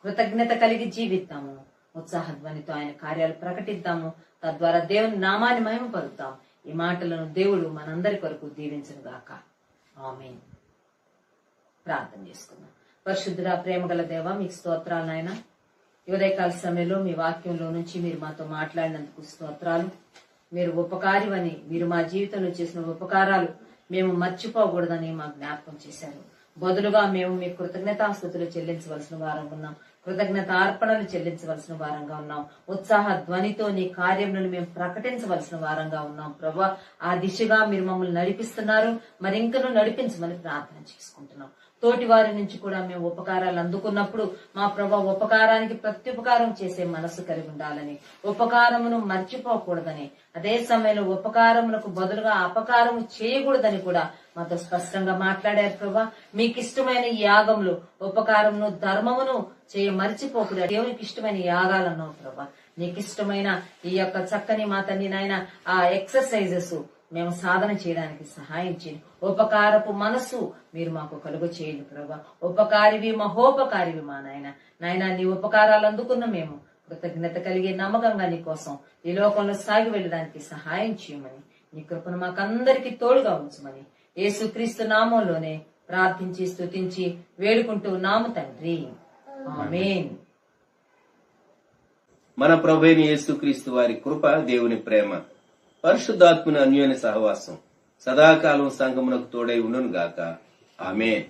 S3: కృతజ్ఞత కలిగి జీవిద్దాము. ఉత్సాహధ్వనితో ఆయన కార్యాలు ప్రకటిద్దాము. తద్వారా దేవుని నామాన్ని మహిమపరుద్దాం. ఈ మాటలను దేవుడు మనందరి కొరకు దీవించును గాక. ఆమేన్. ప్రార్థన చేసుకుందాం. పరిశుద్ధుడా, ప్రేమగల దేవ, మీకు స్తోత్రాలు నాయన. ఉదయకాల సమయంలో మీ వాక్యంలో నుంచి మీరు మాతో మాట్లాడినందుకు స్తోత్రాలు. మీరు ఉపకారివని, మీరు మా జీవితంలో చేసిన ఉపకారాలు మేము మర్చిపోకూడదని మాకు జ్ఞాపకం చేశారు. బదులుగా మేము మీ కృతజ్ఞతాస్తుతులు చెల్లించవలసిన వారంగా ఉన్నాం. కృతజ్ఞత అర్పణలు చెల్లించవలసిన వారంగా ఉన్నాం. ఉత్సాహ ధ్వనితో నీ కార్యములను మేము ప్రకటించవలసిన వారంగా ఉన్నాం. ప్రభా, ఆ దిశగా మీరు మమ్మల్ని నడిపిస్తున్నారు. మరి ఇంకనూ నడిపించమని ప్రార్థన చేసుకుంటున్నాం. తోటి వారి నుంచి కూడా మేము ఉపకారాలు అందుకున్నప్పుడు మా ప్రభా ఉపకారానికి ప్రత్యుపకారం చేసే మనసు కలిగి ఉండాలని, ఉపకారమును మర్చిపోకూడదని, అదే సమయంలో ఉపకారములకు బదులుగా అపకారము చేయకూడదని కూడా మాతో స్పష్టంగా మాట్లాడారు. ప్రభా, మీకు ఇష్టమైన ఈ యాగములు ఉపకారమును ధర్మమును మర్చిపోకూడదు. దేవునికి ఇష్టమైన యాగాలన్నావు ప్రభా. నీకు ఇష్టమైన ఈ యొక్క చక్కని మా తండ్రి నాయన ఆ ఎక్సర్సైజెస్ మేము సాధన చేయడానికి సహాయం చేయండి. ఉపకారపు మనసు మీరు మాకు కలుగు చేయండి ప్రభా. ఉపకారివి మహోపకారివి మా నాయన. నీ ఉపకారాలు అందుకున్న మేము కృతజ్ఞత కలిగే నమ్మకంగా నీ కోసం ఈ లోకంలో సాగి వెళ్ళడానికి సహాయం చేయమని, నీ కృపను మాకందరికీ తోడుగా ఉంచమని యేసుక్రీస్తు నామంలోనే ప్రార్థించి స్తుతించి వేడుకుంటూ నాము తండ్రి. ఆమేన్.
S4: మన ప్రభువైన యేసుక్రీస్తు వారి కృప, దేవుని ప్రేమ, పరిశుద్ధాత్మని అన్యోన్య సహవాసం సదాకాలం సంఘమునకు తోడై ఉండును గాక. ఆమేన్.